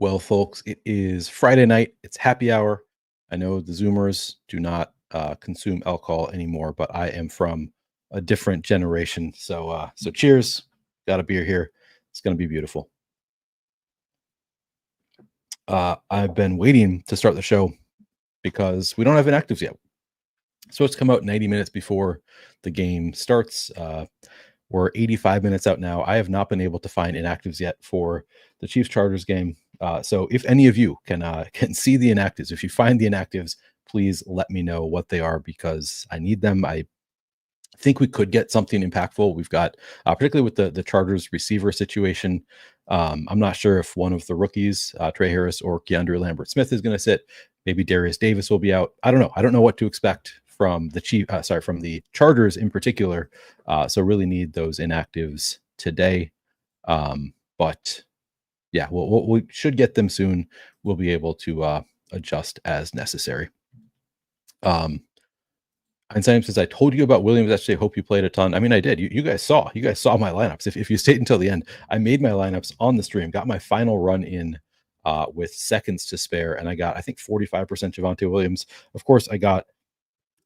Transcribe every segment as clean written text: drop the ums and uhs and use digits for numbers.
Well, folks, it is Friday night. It's happy hour. I know the Zoomers do not consume alcohol anymore, but I am from a different generation. So cheers. Got a beer here. It's going to be beautiful. I've been waiting to start the show because we don't have inactives yet. So it's come out 90 minutes before the game starts. We're 85 minutes out now. I have not been able to find inactives yet for the Chiefs Chargers game. So if any of you can see the inactives, if you find the inactives, please let me know what they are because I need them. I think we could get something impactful. We've got, particularly with the Chargers receiver situation. I'm not sure if one of the rookies, Trey Harris or Keandre Lambert-Smith, is going to sit. Maybe Darius Davis will be out. I don't know. I don't know what to expect from the from the Chargers in particular. So really need those inactives today. But yeah, we should get them soon. We'll be able to adjust as necessary. Einstein says, I told you about Williams. Actually, I hope you played a ton. I mean, I did. You guys saw my lineups. If you stayed until the end, I made my lineups on the stream, got my final run in with seconds to spare, and I got, I think, 45% Javonte Williams. Of course, I got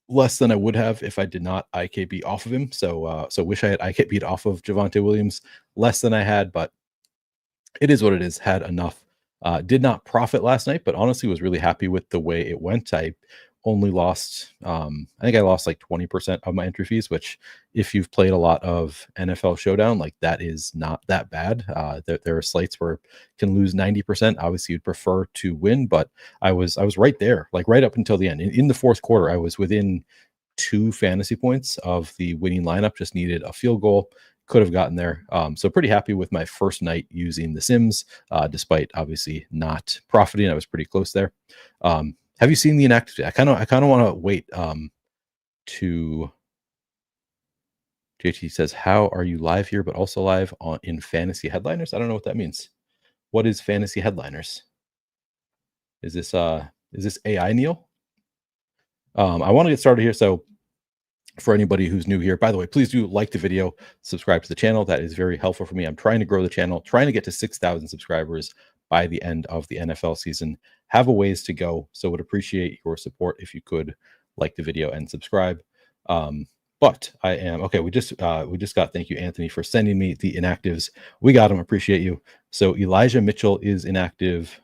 less than I would have if I did not IKB off of him. So wish I had IKB'd off of Javonte Williams less than I had, but it is what it is. Had enough. Did not profit last night, but honestly was really happy with the way it went. I only lost, I think I lost like 20% of my entry fees, which if you've played a lot of NFL Showdown, like that is not that bad. There are slates where can lose 90%. Obviously you'd prefer to win, but I was right there, like right up until the end. In the fourth quarter, I was within 2 fantasy points of the winning lineup, just needed a field goal. Could have gotten there. So pretty happy with my first night using the Sims, despite obviously not profiting. I was pretty close there. Have you seen the inactive? I kind of want to wait to. JT says, "How are you live here, but also live in Fantasy Headliners?" I don't know what that means. What is Fantasy Headliners? Is this AI, Neil? I want to get started here. So for anybody who's new here, by the way, please do like the video, subscribe to the channel. That is very helpful for me. I'm trying to grow the channel, trying to get to 6,000 subscribers by the end of the NFL season. Have a ways to go, so would appreciate your support if you could like the video and subscribe. But I am okay. We just got, thank you, Anthony, for sending me the inactives. We got them. Appreciate you. So Elijah Mitchell is inactive,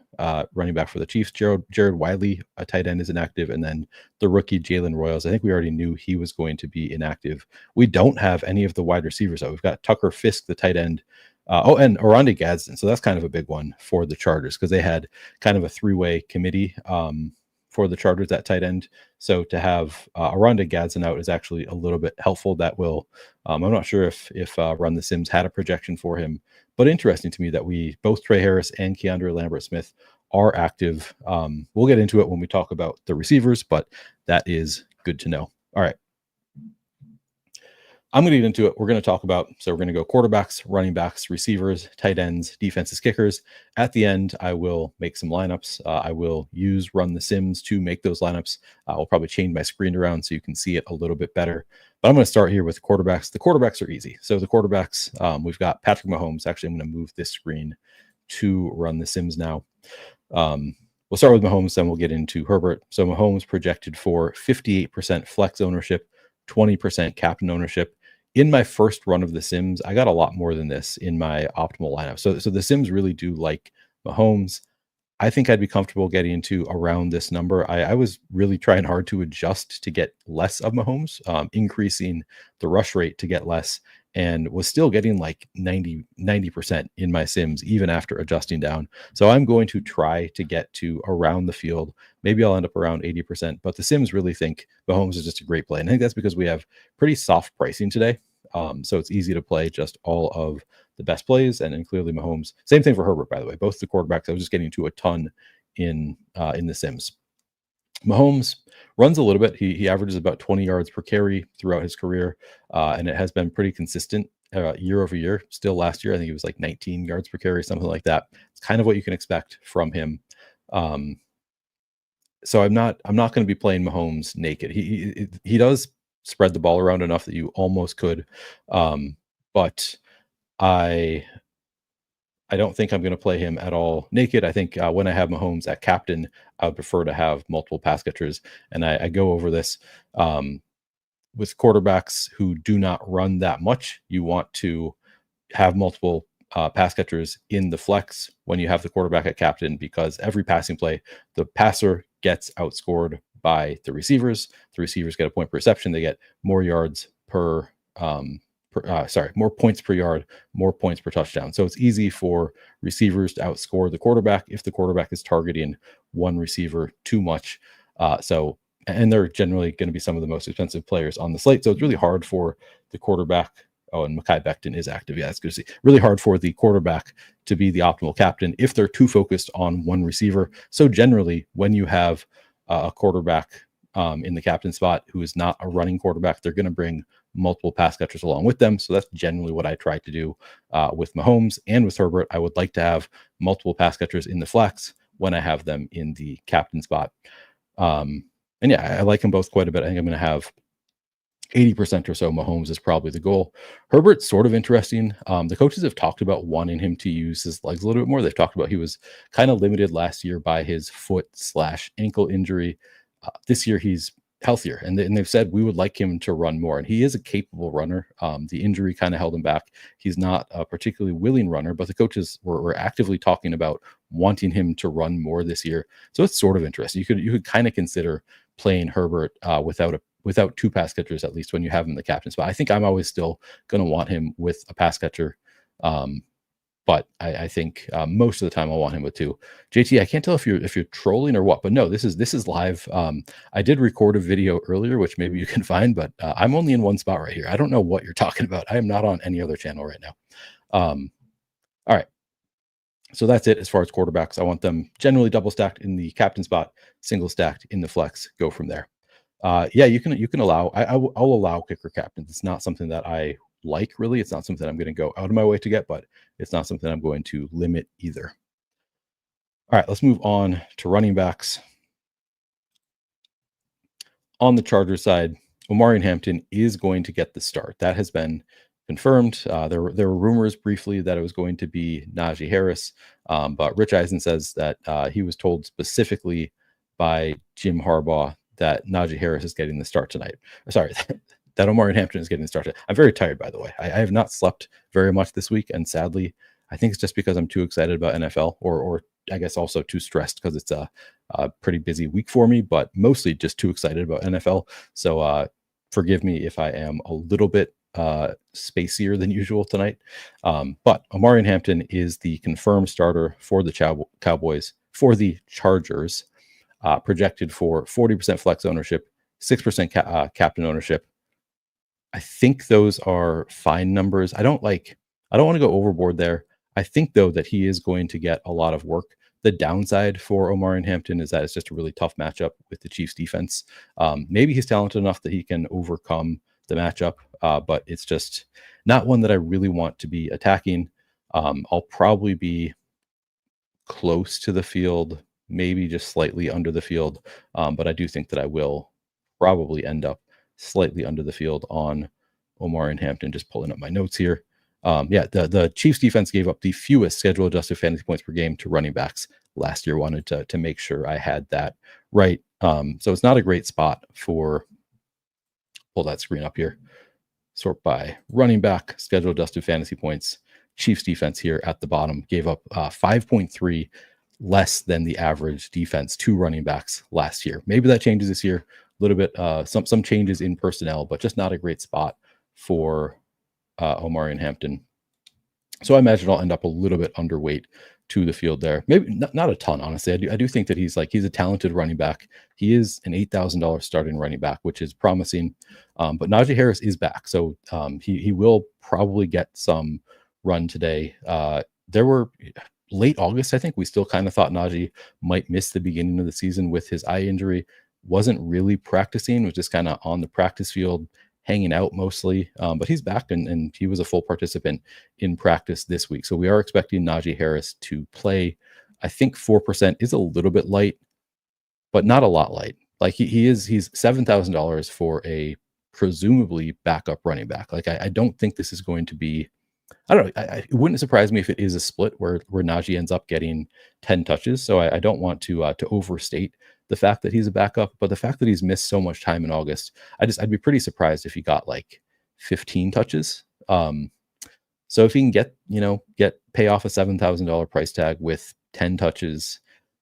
running back for the Chiefs. Jared Wiley, a tight end, is inactive, and then the rookie Jalen Royals. I think we already knew he was going to be inactive. We don't have any of the wide receivers though. We've got Tucker Fisk, the tight end. And Oronde Gadsden. So that's kind of a big one for the Chargers because they had kind of a 3-way committee for the Chargers at tight end. So to have Oronde Gadsden out is actually a little bit helpful. That will, I'm not sure if Run the Sims had a projection for him, but interesting to me that both Trey Harris and Keandre Lambert-Smith are active. We'll get into it when we talk about the receivers, but that is good to know. All right. I'm going to get into it. We're going to talk about, so we're going to go quarterbacks, running backs, receivers, tight ends, defenses, kickers. At the end, I will make some lineups. I will Run the Sims to make those lineups. I'll probably change my screen around so you can see it a little bit better. But I'm going to start here with quarterbacks. The quarterbacks are easy. So the quarterbacks, we've got Patrick Mahomes. Actually, I'm going to move this screen to Run the Sims now. We'll start with Mahomes, then we'll get into Herbert. So Mahomes projected for 58% flex ownership, 20% captain ownership. In my first run of the Sims, I got a lot more than this in my optimal lineup. So the Sims really do like Mahomes. I think I'd be comfortable getting into around this number. I was really trying hard to adjust to get less of Mahomes, increasing the rush rate to get less, and was still getting like 90% in my Sims, even after adjusting down. So I'm going to try to get to around the field. Maybe I'll end up around 80%, but the Sims really think Mahomes is just a great play. And I think that's because we have pretty soft pricing today. So it's easy to play just all of the best plays, and then clearly Mahomes. Same thing for Herbert, by the way. Both the quarterbacks, I was just getting to a ton in the Sims. Mahomes runs a little bit. He averages about 20 yards per carry throughout his career, and it has been pretty consistent year over year. Still last year, I think he was like 19 yards per carry, something like that. It's kind of what you can expect from him. So I'm not going to be playing Mahomes naked. He does spread the ball around enough that you almost could, but I I don't think I'm going to play him at all naked. I think when I have Mahomes at captain, I would prefer to have multiple pass catchers. And I go over this with quarterbacks who do not run that much. You want to have multiple pass catchers in the flex when you have the quarterback at captain, because every passing play, the passer gets outscored by the receivers. The receivers get a point per reception. They get more yards more points per yard, more points per touchdown. So it's easy for receivers to outscore the quarterback if the quarterback is targeting one receiver too much. And they're generally going to be some of the most expensive players on the slate. So it's really hard for the quarterback. Oh, and Mekhi Becton is active. Yeah, it's good to see. Really hard for the quarterback to be the optimal captain if they're too focused on one receiver. So generally, when you have a quarterback in the captain spot who is not a running quarterback, they're going to bring multiple pass catchers along with them. So that's generally what I try to do with Mahomes and with Herbert. I would like to have multiple pass catchers in the flex when I have them in the captain spot. And yeah, I like them both quite a bit. I think I'm going to have 80% or so Mahomes is probably the goal. Herbert's sort of interesting. The coaches have talked about wanting him to use his legs a little bit more. They've talked about he was kind of limited last year by his foot/ankle injury. This year he's healthier, and they've said we would like him to run more, and he is a capable runner. The injury kind of held him back. He's not a particularly willing runner, but the coaches were actively talking about wanting him to run more this year. So it's sort of interesting. You could kind of consider playing Herbert without two pass catchers, at least when you have him in the captain spot. I think I'm always still going to want him with a pass catcher. But I think most of the time I'll want him with two. JT, I can't tell if you're trolling or what, but no, this is live. I did record a video earlier, which maybe you can find, but I'm only in one spot right here. I don't know what you're talking about. I am not on any other channel right now. All right. So that's it as far as quarterbacks. I want them generally double stacked in the captain spot, single stacked in the flex. Go from there. Yeah, you can allow. I'll allow kicker captains. It's not something that I like, really. It's not something I'm going to go out of my way to get, but it's not something I'm going to limit either. All right, let's move on to running backs. On the Chargers side, Omarion Hampton is going to get the start. That has been confirmed. There were rumors briefly that it was going to be Najee Harris, but Rich Eisen says that he was told specifically by Jim Harbaugh that Najee Harris is getting the start tonight. Sorry, that Omarion Hampton is getting the start tonight. I'm very tired, by the way. I have not slept very much this week, and sadly, I think it's just because I'm too excited about NFL, or I guess also too stressed because it's a pretty busy week for me, but mostly just too excited about NFL. So forgive me if I am a little bit spacier than usual tonight. But Omarion Hampton is the confirmed starter for the Cowboys, for the Chargers, projected for 40% flex ownership, 6% captain ownership. I think those are fine numbers. I don't want to go overboard there. I think, though, that he is going to get a lot of work. The downside for Omarion Hampton is that it's just a really tough matchup with the Chiefs defense. Maybe he's talented enough that he can overcome the matchup, but it's just not one that I really want to be attacking. I'll probably be close to the field, maybe just slightly under the field, but I do think that I will probably end up slightly under the field on Omarion Hampton. Just pulling up my notes here. The Chiefs defense gave up the fewest schedule adjusted fantasy points per game to running backs last year. Wanted to make sure I had that right. So it's not a great spot for, pull that screen up here, sort by running back, schedule adjusted fantasy points. Chiefs defense here at the bottom gave up 5.3 less than the average defense to running backs last year. Maybe that changes this year a little bit, some changes in personnel, but just not a great spot for Omarion Hampton. So I imagine I'll end up a little bit underweight to the field there. Maybe not a ton, honestly. I do think that he's a talented running back. He is an $8,000 starting running back, which is promising. But Najee Harris is back, so he will probably get some run today. There were late August, I think we still kind of thought Najee might miss the beginning of the season with his eye injury. Wasn't really practicing, was just kind of on the practice field, hanging out mostly, but he's back and he was a full participant in practice this week. So we are expecting Najee Harris to play. I think 4% is a little bit light, but not a lot light. Like he's $7,000 for a presumably backup running back. Like I don't think this is going to be I don't know. It wouldn't surprise me if it is a split where Najee ends up getting 10 touches. So I don't want to overstate the fact that he's a backup, but the fact that he's missed so much time in August, I'd be pretty surprised if he got like 15 touches. So if he can get pay off a $7,000 price tag with 10 touches,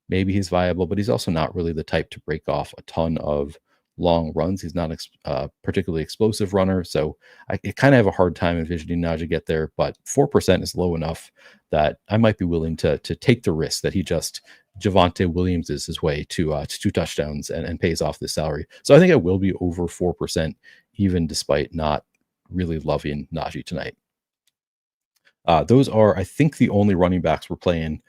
maybe he's viable, but he's also not really the type to break off a ton of long runs. He's not a particularly explosive runner. So I kind of have a hard time envisioning Najee get there, but 4% is low enough that I might be willing to take the risk that he just Javonte Williams is his way to 2 touchdowns and pays off this salary. So I think I will be over 4%, even despite not really loving Najee tonight. Those are, I think, the only running backs we're playing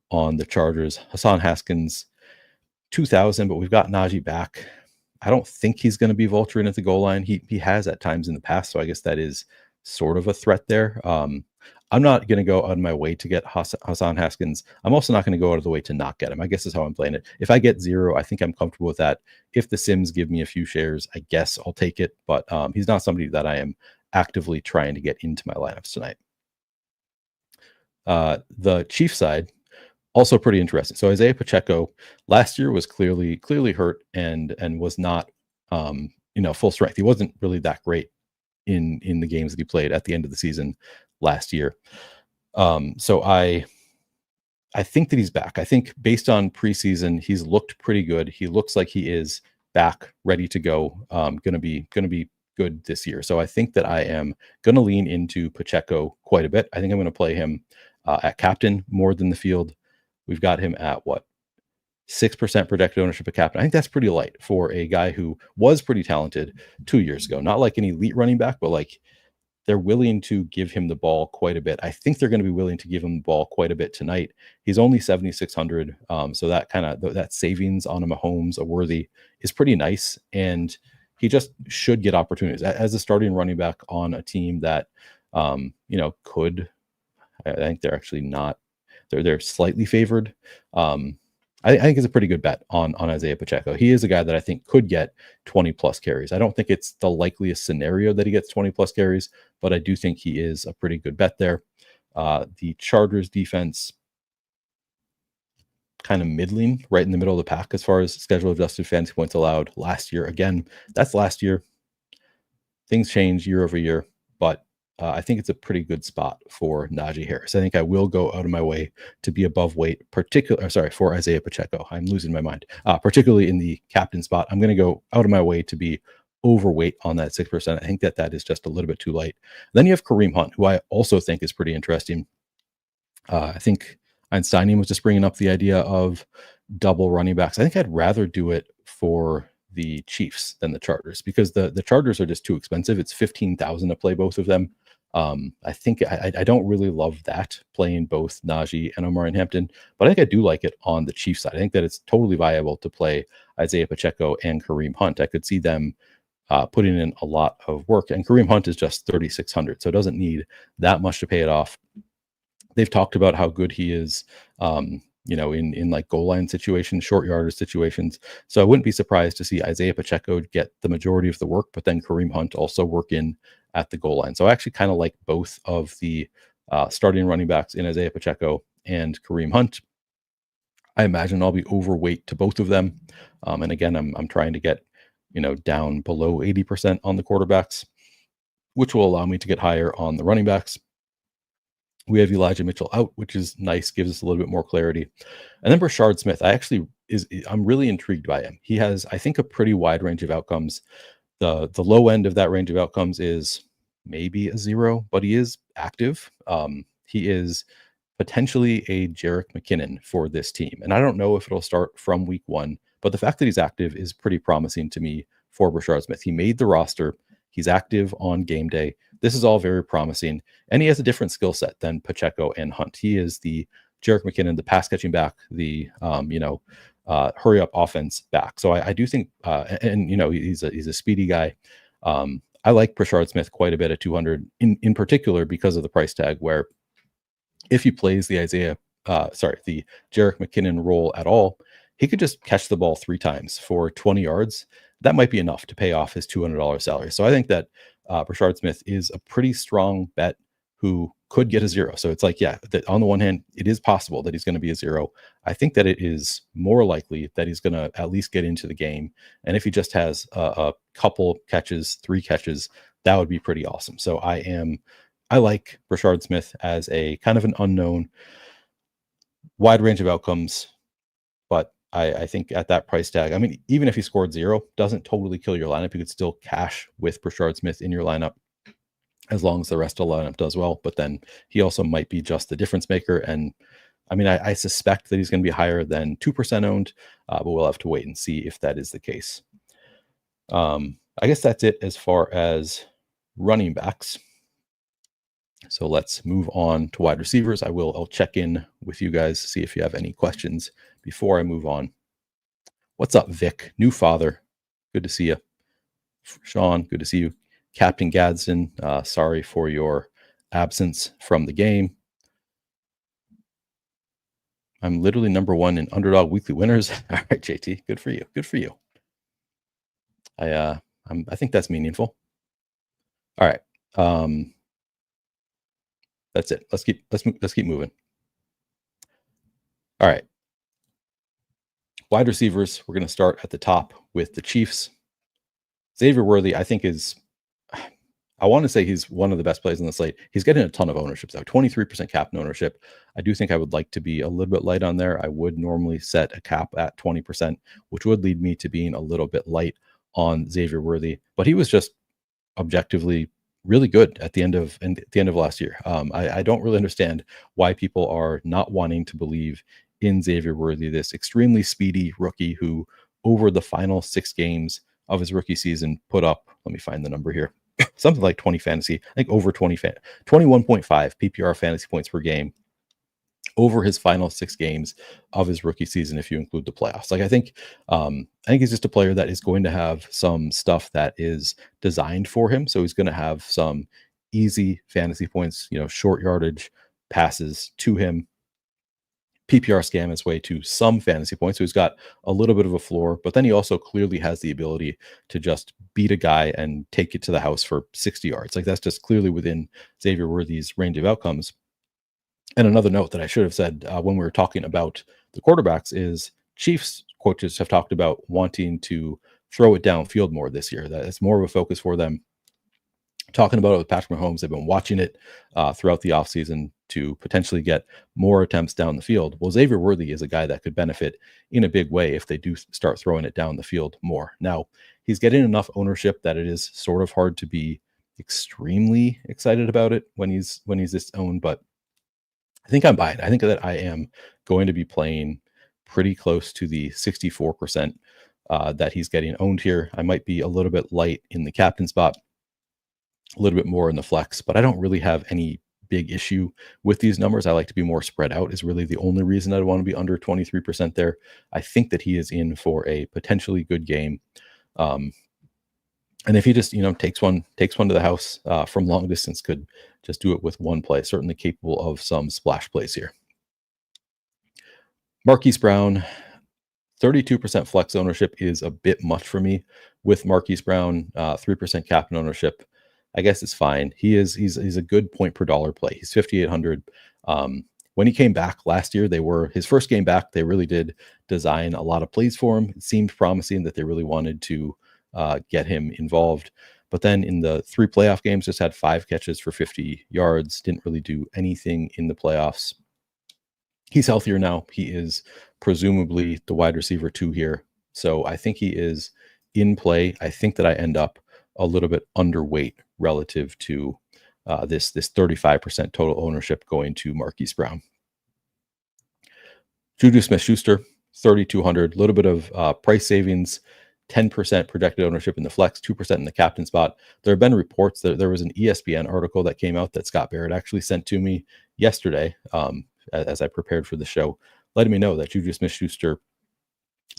on the Chargers. Hassan Haskins, 2,000, but we've got Najee back. I don't think he's going to be vulturing at the goal line. He has at times in the past, so I guess that is sort of a threat there. I'm not going to go out of my way to get Hassan Haskins. I'm also not going to go out of the way to not get him. I guess is how I'm playing it. If I get 0, I think I'm comfortable with that. If the Sims give me a few shares, I guess I'll take it. But he's not somebody that I am actively trying to get into my lineups tonight. The Chiefs side, also pretty interesting. So Isaiah Pacheco last year was clearly hurt and was not full strength. He wasn't really that great in the games that he played at the end of the season last year. So I think that he's back. I think based on preseason, he's looked pretty good. He looks like he is back, ready to go. Gonna be good this year. So I think that I am going to lean into Pacheco quite a bit. I think I'm going to play him at captain more than the field. We've got him at 6% projected ownership of captain. I think that's pretty light for a guy who was pretty talented 2 years ago. Not like an elite running back, but like they're willing to give him the ball quite a bit. I think they're going to be willing to give him the ball quite a bit tonight. He's only 7,600. So that that savings on a Mahomes, a Worthy is pretty nice. And he just should get opportunities as a starting running back on a team that, could. I think they're actually not. They're slightly favored. I think it's a pretty good bet on Isaiah Pacheco. He is a guy that I think could get 20 plus carries. I don't think it's the likeliest scenario that he gets 20 plus carries, but I do think he is a pretty good bet there. The Chargers defense, kind of middling, right in the middle of the pack as far as schedule adjusted fantasy points allowed last year. Again, that's last year. Things change year over year, but I think it's a pretty good spot for Najee Harris. I think I will go out of my way to be above weight, for Isaiah Pacheco. I'm losing my mind, particularly in the captain spot. I'm going to go out of my way to be overweight on that 6%. I think that is just a little bit too light. Then you have Kareem Hunt, who I also think is pretty interesting. I think Einsteinian was just bringing up the idea of double running backs. I think I'd rather do it for the Chiefs than the Chargers because the Chargers are just too expensive. It's $15,000 to play both of them. I think I don't really love that playing both Najee and Omarion Hampton, but I think I do like it on the Chiefs side. I think that it's totally viable to play Isaiah Pacheco and Kareem Hunt. I could see them putting in a lot of work, and Kareem Hunt is just 3,600, so it doesn't need that much to pay it off. They've talked about how good he is, in like goal line situations, short yardage situations. So I wouldn't be surprised to see Isaiah Pacheco get the majority of the work, but then Kareem Hunt also work in at the goal line. So I actually kind of like both of the starting running backs in Isaiah Pacheco and Kareem Hunt. I imagine I'll be overweight to both of them. And again, I'm trying to get, down below 80% on the quarterbacks, which will allow me to get higher on the running backs. We have Elijah Mitchell out, which is nice, gives us a little bit more clarity. And then Brashard Smith, I'm really intrigued by him. He has, I think, a pretty wide range of outcomes. The low end of that range of outcomes is maybe a 0, but he is active. He is potentially a Jerick McKinnon for this team. And I don't know if it'll start from week 1, but the fact that he's active is pretty promising to me for Brashard Smith. He made the roster. He's active on game day. This is all very promising. And he has a different skill set than Pacheco and Hunt. He is the Jerick McKinnon, the pass catching back, the hurry up offense back. So I do think, he's a speedy guy. I like Brashard Smith quite a bit at 200 in particular because of the price tag, where if he plays the the Jerick McKinnon role at all, he could just catch the ball 3 times for 20 yards. That might be enough to pay off his $200 salary. So I think that Brashard Smith is a pretty strong bet who could get a zero. So it's like, yeah, that on the one hand, it is possible that he's going to be a zero. I think that it is more likely that he's going to at least get into the game. And if he just has a couple catches, 3 catches, that would be pretty awesome. So I like Rashard Smith as a kind of an unknown, wide range of outcomes. But I think at that price tag, I mean, even if he scored 0, doesn't totally kill your lineup. You could still cash with Rashard Smith in your lineup as long as the rest of the lineup does well. But then he also might be just the difference maker. And I mean, I suspect that he's going to be higher than 2% owned, but we'll have to wait and see if that is the case. I guess that's it as far as running backs. So let's move on to wide receivers. I'll check in with you guys, see if you have any questions before I move on. What's up, Vic? New father. Good to see you. Sean, good to see you. Captain Gadsden, sorry for your absence from the game. I'm literally number 1 in underdog weekly winners. All right, JT, good for you. Good for you. I think that's meaningful. All right. That's it. Let's keep moving. All right. Wide receivers, we're going to start at the top with the Chiefs. Xavier Worthy, I think I want to say he's one of the best plays on the slate. He's getting a ton of ownership, though. 23% cap ownership. I do think I would like to be a little bit light on there. I would normally set a cap at 20%, which would lead me to being a little bit light on Xavier Worthy. But he was just objectively really good at the end of last year. I don't really understand why people are not wanting to believe in Xavier Worthy, this extremely speedy rookie who, over the final 6 games of his rookie season, put up, let me find the number here, something like 20 fantasy, I think over 21.5 PPR fantasy points per game over his final 6 games of his rookie season, if you include the playoffs. Like, I think he's just a player that is going to have some stuff that is designed for him. So he's going to have some easy fantasy points, short yardage passes to him. PPR scam his way to some fantasy points. So he's got a little bit of a floor, but then he also clearly has the ability to just beat a guy and take it to the house for 60 yards. Like, that's just clearly within Xavier Worthy's range of outcomes. And another note that I should have said when we were talking about the quarterbacks is Chiefs coaches have talked about wanting to throw it downfield more this year. That it's more of a focus for them. Talking about it with Patrick Mahomes, they've been watching it throughout the offseason to potentially get more attempts down the field. Well, Xavier Worthy is a guy that could benefit in a big way if they do start throwing it down the field more. Now, he's getting enough ownership that it is sort of hard to be extremely excited about it when he's this owned, but I think I'm buying. I think that I am going to be playing pretty close to the 64% that he's getting owned here. I might be a little bit light in the captain spot, a little bit more in the flex, but I don't really have any big issue with these numbers. I like to be more spread out is really the only reason I'd want to be under 23% there. I think that he is in for a potentially good game. And if he just, takes one to the house from long distance, could just do it with one play. Certainly capable of some splash plays here. Marquise Brown, 32% flex ownership is a bit much for me with Marquise Brown. 3% captain ownership, I guess it's fine. He's a good point per dollar play. He's 5,800. When he came back last year, his first game back. They really did design a lot of plays for him. It seemed promising that they really wanted to get him involved. But then in the 3 playoff games, just had 5 catches for 50 yards. Didn't really do anything in the playoffs. He's healthier now. He is presumably the wide receiver 2 here. So I think he is in play. I think that I end up a little bit underweight relative to this 35% total ownership going to Marquise Brown. Juju Smith-Schuster, 3,200. A little bit of price savings. 10% projected ownership in the flex, 2% in the captain spot. There have been reports that there was an ESPN article that came out that Scott Barrett actually sent to me yesterday as I prepared for the show, letting me know that Juju Smith-Schuster,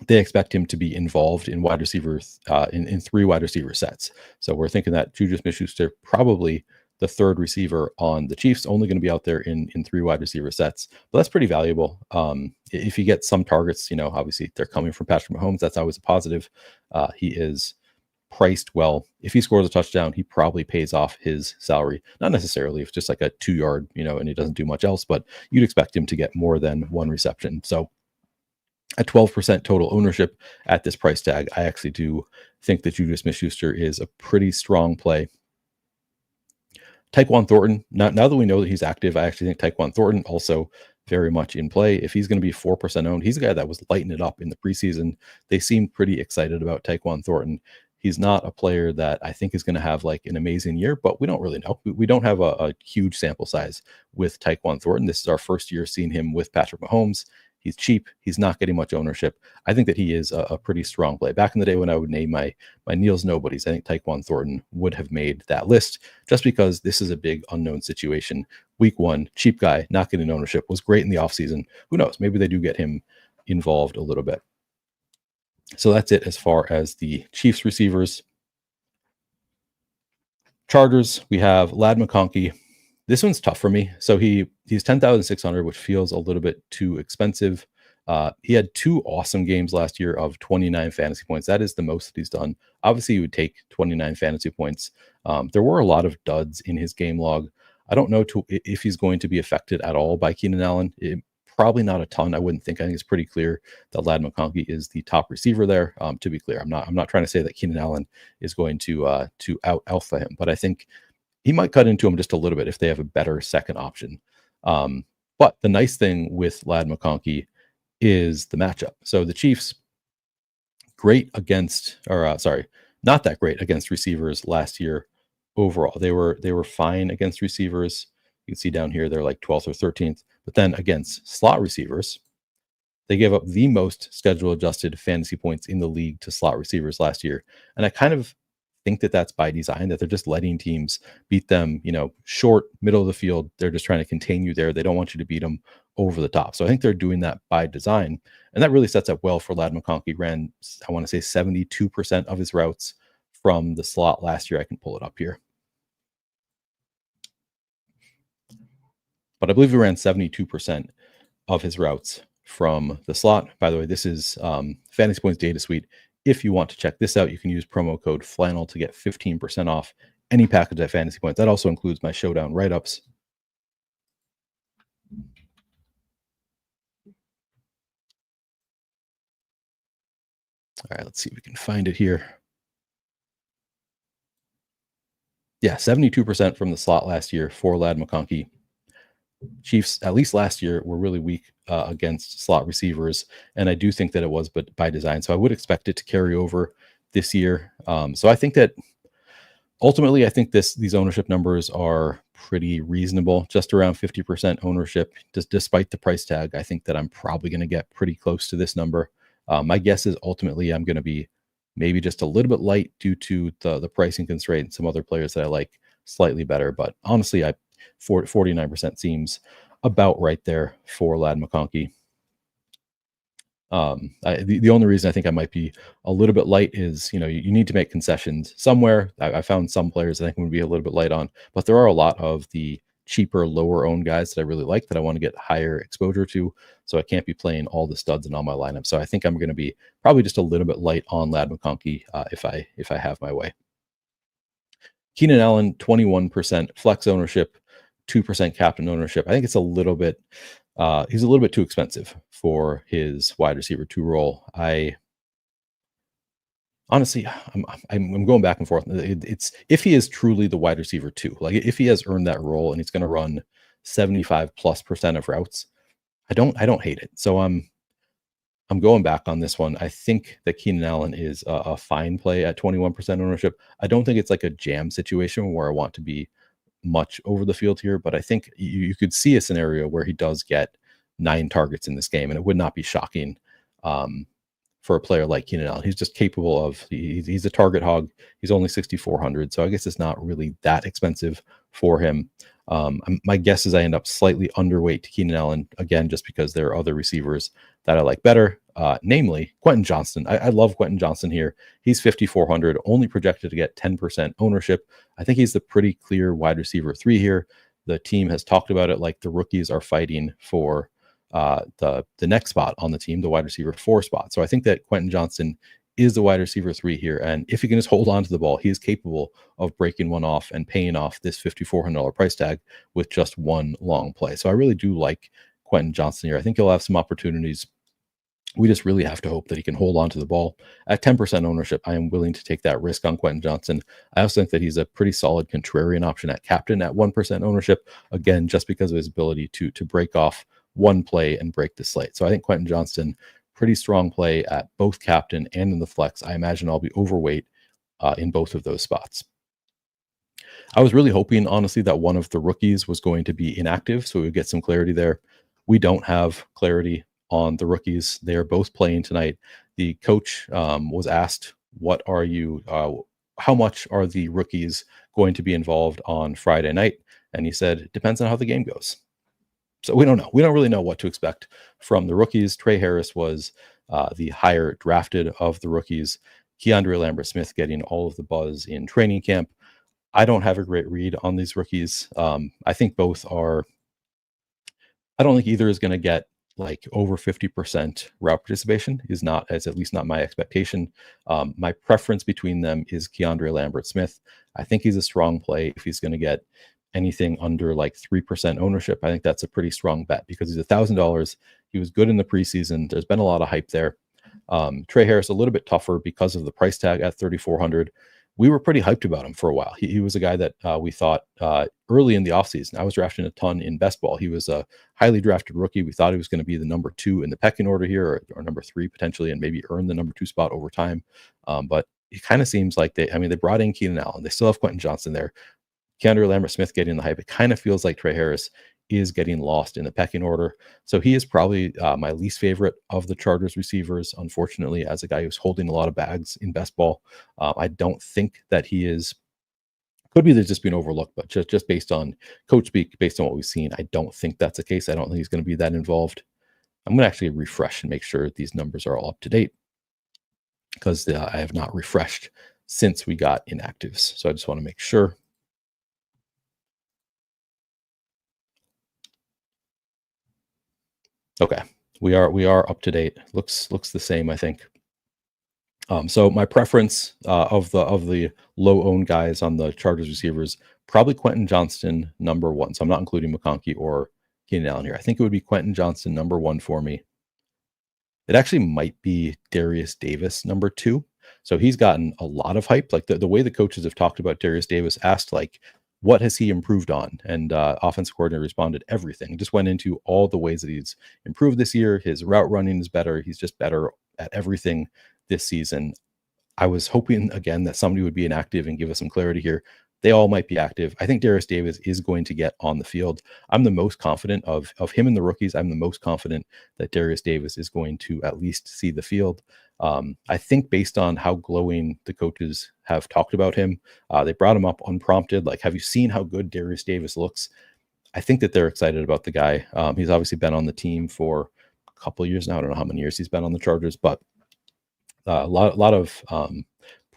they expect him to be involved in wide receivers in 3 wide receiver sets. So we're thinking that Juju Smith-Schuster probably the 3rd receiver on the Chiefs, only going to be out there in 3 wide receiver sets. But that's pretty valuable. If you get some targets, obviously they're coming from Patrick Mahomes. That's always a positive. He is priced well. If he scores a touchdown, he probably pays off his salary. Not necessarily if it's just like a 2-yard, and he doesn't do much else, but you'd expect him to get more than one reception. So at 12% total ownership at this price tag, I actually do think that Juju Smith-Schuster is a pretty strong play. Tyquan Thornton, now that we know that he's active, I actually think Tyquan Thornton also very much in play. If he's going to be 4% owned, he's a guy that was lighting it up in the preseason. They seem pretty excited about Tyquan Thornton. He's not a player that I think is going to have like an amazing year, but we don't really know. We don't have a huge sample size with Tyquan Thornton. This is our first year seeing him with Patrick Mahomes. He's cheap. He's not getting much ownership. I think that he is a pretty strong play. Back in the day when I would name my Neil's Nobodies, I think Tyquan Thornton would have made that list just because this is a big unknown situation. Week 1, cheap guy, not getting ownership, was great in the offseason. Who knows? Maybe they do get him involved a little bit. So that's it as far as the Chiefs receivers. Chargers, we have Ladd McConkey. This one's tough for me. So he's 10,600, which feels a little bit too expensive. He had 2 awesome games last year of 29 fantasy points. That is the most that he's done. Obviously, you would take 29 fantasy points. There were a lot of duds in his game log. I don't know if he's going to be affected at all by Keenan Allen. Probably not a ton. I wouldn't think. I think it's pretty clear that Ladd McConkey is the top receiver there. To be clear, I'm not trying to say that Keenan Allen is going to out alpha him, but I think he might cut into him just a little bit if they have a better second option. But the nice thing with Ladd McConkey is the matchup. So the Chiefs, not that great against receivers last year overall. They were fine against receivers. You can see down here they're like 12th or 13th. But then against slot receivers, they gave up the most schedule adjusted fantasy points in the league to slot receivers last year. And I kind of think that that's by design, that they're just letting teams beat them, short, middle of the field. They're just trying to contain you there. They don't want you to beat them over the top. So I think they're doing that by design. And that really sets up well for Ladd McConkey. Ran, I want to say 72% of his routes from the slot last year. I can pull it up here. But I believe he ran 72% of his routes from the slot. By the way, this is Fantasy Points Data Suite. If you want to check this out, you can use promo code Flannel to get 15% off any package at Fantasy Points. That also includes my Showdown write-ups. All right, let's see if we can find it here. Yeah, 72% from the slot last year for Ladd McConkey. Chiefs, at least last year, were really weak against slot receivers, and I do think that it was but by design. So I would expect it to carry over this year. So I think that ultimately, I think these ownership numbers are pretty reasonable, just around 50% ownership. Despite the price tag, I think that I'm probably going to get pretty close to this number. My guess is ultimately I'm going to be maybe just a little bit light due to the pricing constraint and some other players that I like slightly better. But honestly, 49% seems about right there for Ladd McConkey. The only reason I think I might be a little bit light is, you need to make concessions somewhere. I found some players I think would be a little bit light on, but there are a lot of the cheaper, lower owned guys that I really like that I want to get higher exposure to. So I can't be playing all the studs in all my lineups. So I think I'm going to be probably just a little bit light on Ladd McConkey if I have my way. Keenan Allen, 21% flex ownership, 2% captain ownership. I think it's a little bit, he's a little bit too expensive for his wide receiver 2 role. Honestly, I'm going back and forth. It's if he is truly the wide receiver 2, like if he has earned that role and he's going to run 75+% of routes, I don't hate it. So I'm going back on this one. I think that Keenan Allen is a fine play at 21% ownership. I don't think it's like a jam situation where I want to be much over the field here, but I think you could see a scenario where he does get 9 targets in this game, and it would not be shocking for a player like Keenan Allen. He's just capable of, he's a target hog. He's only 6,400, so I guess it's not really that expensive for him. My guess is I end up slightly underweight to Keenan Allen, again, just because there are other receivers that I like better, namely Quentin Johnston. I love Quentin Johnston here. He's 5,400, only projected to get 10% ownership. I think he's the pretty clear wide receiver 3 here. The team has talked about it like the rookies are fighting for the next spot on the team, the wide receiver 4 spot. So I think that Quentin Johnston is the wide receiver 3 here. And if he can just hold on to the ball, he is capable of breaking one off and paying off this $5,400 price tag with just one long play. So I really do like Quentin Johnston here. I think he'll have some opportunities. We just really have to hope that he can hold on to the ball. At 10% ownership, I am willing to take that risk on Quentin Johnston. I also think that he's a pretty solid contrarian option at captain at 1% ownership, again, just because of his ability to break off one play and break the slate. So I think Quentin Johnston, pretty strong play at both captain and in the flex. I imagine I'll be overweight in both of those spots. I was really hoping, honestly, that one of the rookies was going to be inactive, so we would get some clarity there. We don't have clarity on the rookies. They are both playing tonight. The coach was asked, how much are the rookies going to be involved on Friday night? And he said, it depends on how the game goes. So we don't know. We don't really know what to expect from the rookies. Trey Harris was the higher drafted of the rookies. Keandre Lambert-Smith getting all of the buzz in training camp. I don't have a great read on these rookies. I think both are. I don't think either is going to get like over 50% route participation. Is at least not my expectation. My preference between them is Keandre Lambert-Smith. I think he's a strong play. If he's going to get anything under like 3% ownership, I think that's a pretty strong bet because he's $1,000. He was good in the preseason. There's been a lot of hype there. Trey Harris a little bit tougher because of the price tag at $3,400. We were pretty hyped about him for a while. He was a guy that we thought early in the offseason. I was drafting a ton in best ball. He was a highly drafted rookie. We thought he was going to be the number 2 in the pecking order here, or number 3 potentially, and maybe earn the number 2 spot over time. But it kind of seems like they brought in Keenan Allen. They still have Quentin Johnston there. Keandre Lambert-Smith getting the hype. It kind of feels like Trey Harris is getting lost in the pecking order. So he is probably my least favorite of the Chargers receivers, unfortunately, as a guy who's holding a lot of bags in best ball. I don't think that he is, could be there's just been overlooked, but just based on coach speak, based on what we've seen, I don't think that's the case. I don't think he's going to be that involved. I'm going to actually refresh and make sure these numbers are all up to date because I have not refreshed since we got inactives. So I just want to make sure. Okay, we are up to date. Looks the same, I think. So my preference of the low owned guys on the Chargers receivers, probably Quentin Johnston number 1. So I'm not including McConkey or Keenan Allen here. I think it would be Quentin Johnston number 1 for me. It actually might be Darius Davis number 2. So he's gotten a lot of hype. Like the way the coaches have talked about Darius Davis, asked like, what has he improved on? And offensive coordinator responded, everything. Just went into all the ways that he's improved this year. His route running is better. He's just better at everything this season. I was hoping, again, that somebody would be inactive and give us some clarity here. They all might be active. I think Darius Davis is going to get on the field. I'm the most confident of him and the rookies. I'm the most confident that Darius Davis is going to at least see the field. I think based on how glowing the coaches have talked about him, they brought him up unprompted. Like, have you seen how good Darius Davis looks? I think that they're excited about the guy. He's obviously been on the team for a couple of years now. I don't know how many years he's been on the Chargers, but a lot of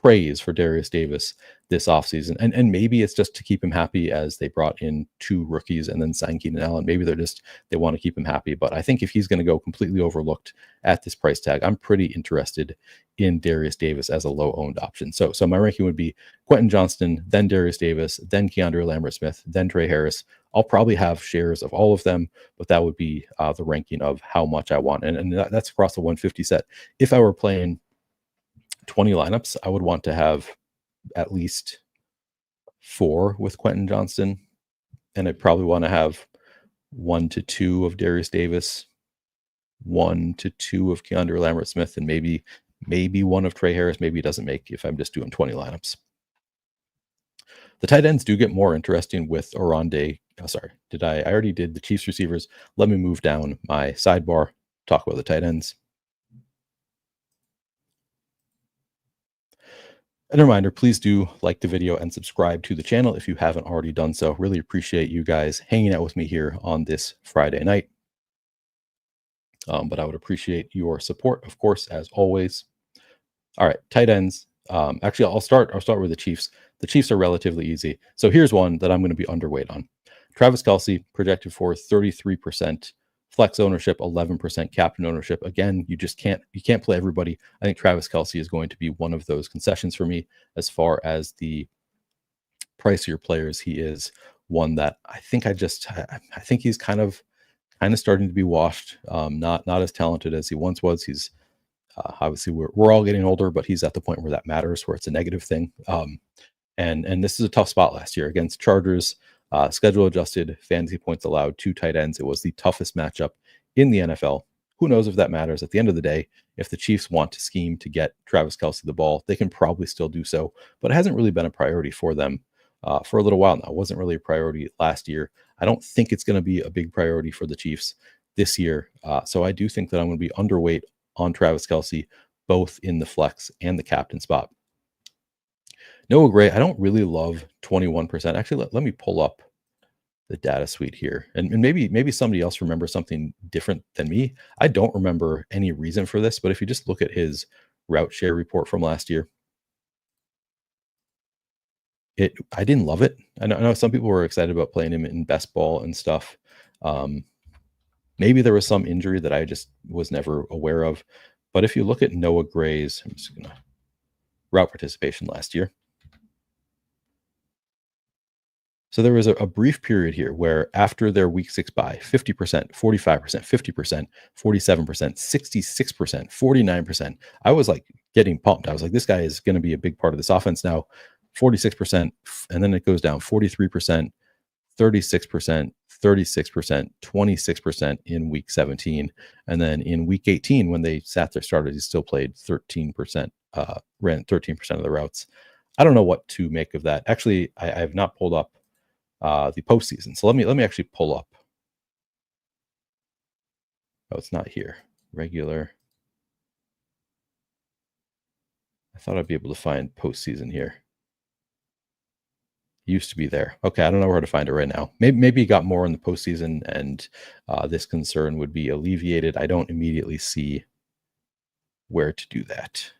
praise for Darius Davis this offseason. And maybe it's just to keep him happy as they brought in 2 rookies and then signed Keenan Allen. Maybe they want to keep him happy. But I think if he's going to go completely overlooked at this price tag, I'm pretty interested in Darius Davis as a low owned option. So my ranking would be Quentin Johnston, then Darius Davis, then Keandre Lambert-Smith, then Trey Harris. I'll probably have shares of all of them, but that would be the ranking of how much I want. And that's across the 150 set. If I were playing 20 lineups, I would want to have at least 4 with Quentin Johnston, and I'd probably want to have 1 to 2 of Darius Davis, 1 to 2 of Keandre Lambert-Smith, and maybe 1 of Trey Harris. Maybe it doesn't make if I'm just doing 20 lineups. The tight ends do get more interesting with Oronde. I already did the Chiefs receivers. Let me move down my sidebar, talk about the tight ends. And a reminder, please do like the video and subscribe to the channel if you haven't already done so. Really appreciate you guys hanging out with me here on this Friday night. But I would appreciate your support, of course, as always. All right, tight ends. Actually, I'll start with the Chiefs. The Chiefs are relatively easy. So here's one that I'm going to be underweight on. Travis Kelce projected for 33% Flex ownership, 11% captain ownership. Again, you can't play everybody. I think Travis Kelce is going to be one of those concessions for me as far as the pricier players. He is one that I think I think he's kind of starting to be washed. Not as talented as he once was. He's obviously we're all getting older, but he's at the point where that matters, where it's a negative thing. And this is a tough spot last year against Chargers. Schedule adjusted fantasy points allowed, 2 tight ends. It was the toughest matchup in the NFL. Who knows if that matters? At the end of the day, if the Chiefs want to scheme to get Travis Kelce the ball, they can probably still do so. But it hasn't really been a priority for them for a little while now. It wasn't really a priority last year. I don't think it's going to be a big priority for the Chiefs this year. So I do think that I'm going to be underweight on Travis Kelce, both in the flex and the captain spot. Noah Gray, I don't really love 21%. Actually, let me pull up the data suite here. And maybe somebody else remembers something different than me. I don't remember any reason for this, but if you just look at his route share report from last year, I didn't love it. I know some people were excited about playing him in best ball and stuff. Maybe there was some injury that I just was never aware of. But if you look at Noah Gray's, I'm just gonna route participation last year. So there was a brief period here where after their week 6 bye, 50%, 45%, 50%, 47%, 66%, 49%. I was like getting pumped. I was like, this guy is going to be a big part of this offense now. 46%, and then it goes down 43%, 36%, 36%, 26% in week 17. And then in week 18, when they sat their starters, he still played 13%, ran 13% of the routes. I don't know what to make of that. Actually, I have not pulled up the postseason. So let me actually pull up. Oh, it's not here. Regular. I thought I'd be able to find postseason here. Used to be there. Okay, I don't know where to find it right now. Maybe it got more in the postseason, and this concern would be alleviated. I don't immediately see where to do that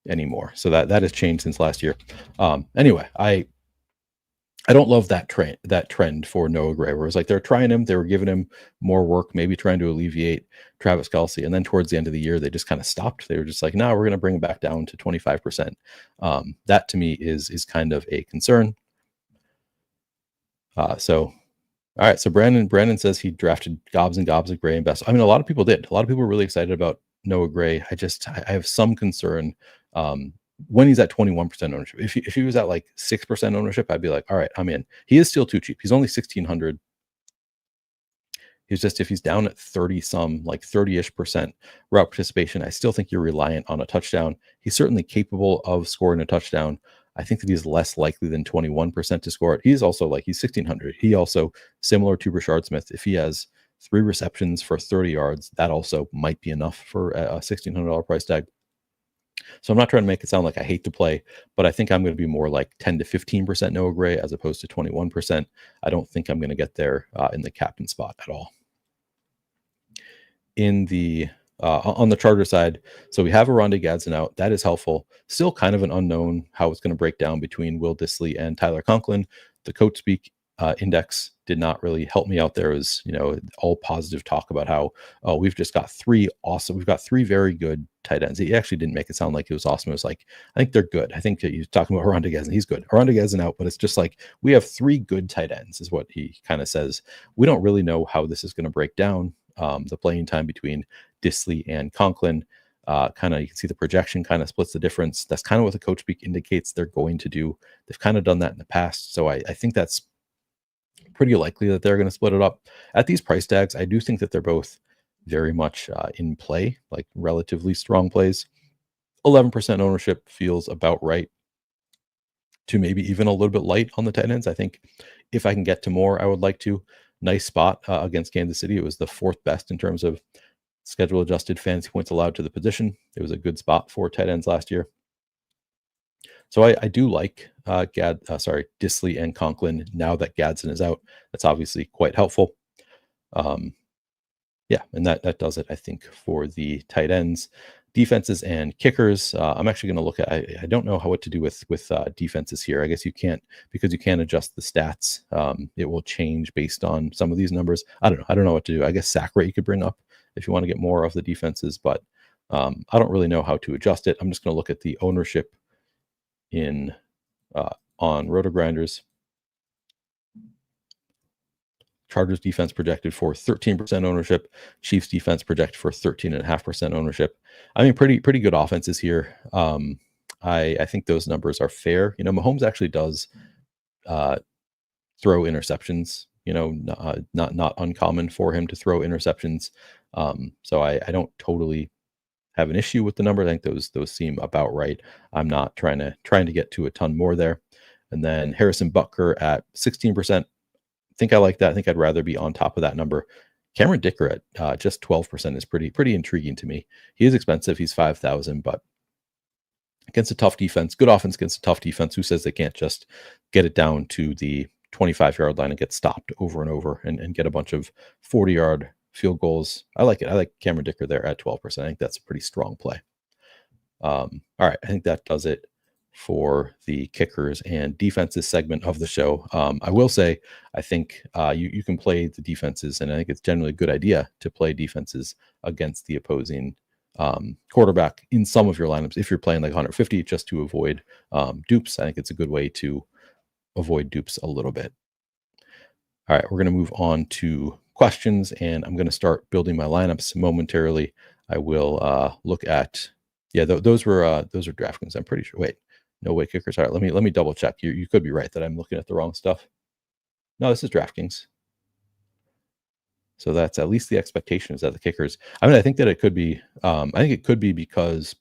anymore. So that has changed since last year. Anyway, I don't love that trend for Noah Gray, where it's like they're trying him, they were giving him more work, maybe trying to alleviate Travis Kelce, and then towards the end of the year, they just kind of stopped. They were just like, no, we're going to bring him back down to 25%. That to me is kind of a concern. All right. So Brandon says he drafted gobs and gobs of Gray and best. I mean, a lot of people did. A lot of people were really excited about Noah Gray. I have some concern when he's at 21% ownership. If he was at like 6% ownership, I'd be like, all right, I'm in. He is still too cheap. He's only 1,600. He's just, if he's down at 30-ish% route participation, I still think you're reliant on a touchdown. He's certainly capable of scoring a touchdown. I think that he's less likely than 21% to score it. He's also he's 1,600. He also, similar to Rashard Smith, if he has 3 receptions for 30 yards, that also might be enough for a $1,600 price tag. So I'm not trying to make it sound like I hate to play, but I think I'm going to be more like 10 to 15% Noah Gray as opposed to 21%. I don't think I'm going to get there in the captain spot at all. In the on the Charger side, so we have Oronde Gadsden out. That is helpful. Still kind of an unknown how it's going to break down between Will Dissly and Tyler Conklin. The Coach Speak index did not really help me out there. It was, all positive talk about how we've just got 3 awesome. We've got 3 very good tight ends. He actually didn't make it sound like it was awesome. It was like, I think they're good. I think he's talking about Oronde Gadsden. He's good. Oronde Gadsden out, but it's just like we have 3 good tight ends is what he kind of says. We don't really know how this is going to break down. The playing time between Dissly and Conklin, you can see the projection kind of splits the difference. That's kind of what the Coach Speak indicates they're going to do. They've kind of done that in the past. So I think that's pretty likely that they're going to split it up. At these price tags, I do think that they're both very much in play, like relatively strong plays. 11% ownership feels about right to maybe even a little bit light on the tight ends. I think if I can get to more, I would like to. Nice spot against Kansas City. It was the 4th best in terms of schedule adjusted fantasy points allowed to the position. It was a good spot for tight ends last year. So I do like Dissly and Conklin now that Gadsden is out. That's obviously quite helpful. And that does it, I think, for the tight ends. Defenses and kickers. I'm actually going to look at. I don't know what to do with defenses here. I guess you can't, because you can't adjust the stats. It will change based on some of these numbers. I don't know. I don't know what to do. I guess sack rate you could bring up if you want to get more of the defenses, but I don't really know how to adjust it. I'm just going to look at the ownership in on Roto Grinders. Chargers defense projected for 13% ownership. Chiefs defense projected for 13.5% ownership. I mean, pretty good offenses here. I think those numbers are fair. You know, Mahomes actually does throw interceptions. You know, not uncommon for him to throw interceptions. So I don't totally have an issue with the number. I think those seem about right. I'm not trying to get to a ton more there. And then Harrison Butker at 16%. Think I like that. I think I'd rather be on top of that number. Cameron Dicker at just 12% is pretty intriguing to me. He is expensive. He's 5,000, but against a tough defense, good offense against a tough defense, who says they can't just get it down to the 25-yard line and get stopped over and over and get a bunch of 40-yard field goals? I like it. I like Cameron Dicker there at 12%. I think that's a pretty strong play. All right. I think that does it for the kickers and defenses segment of the show. I will say, I think you can play the defenses, and I think it's generally a good idea to play defenses against the opposing quarterback in some of your lineups. If you're playing like 150, just to avoid dupes, I think it's a good way to avoid dupes a little bit. All right, we're going to move on to questions, and I'm going to start building my lineups momentarily. I will look at, those were DraftKings. I'm pretty sure. Wait. No way kickers. All right, let me double check. You could be right that I'm looking at the wrong stuff. No, this is DraftKings. So that's at least the expectation is that the kickers. I mean, I think that it could be. I think it could be because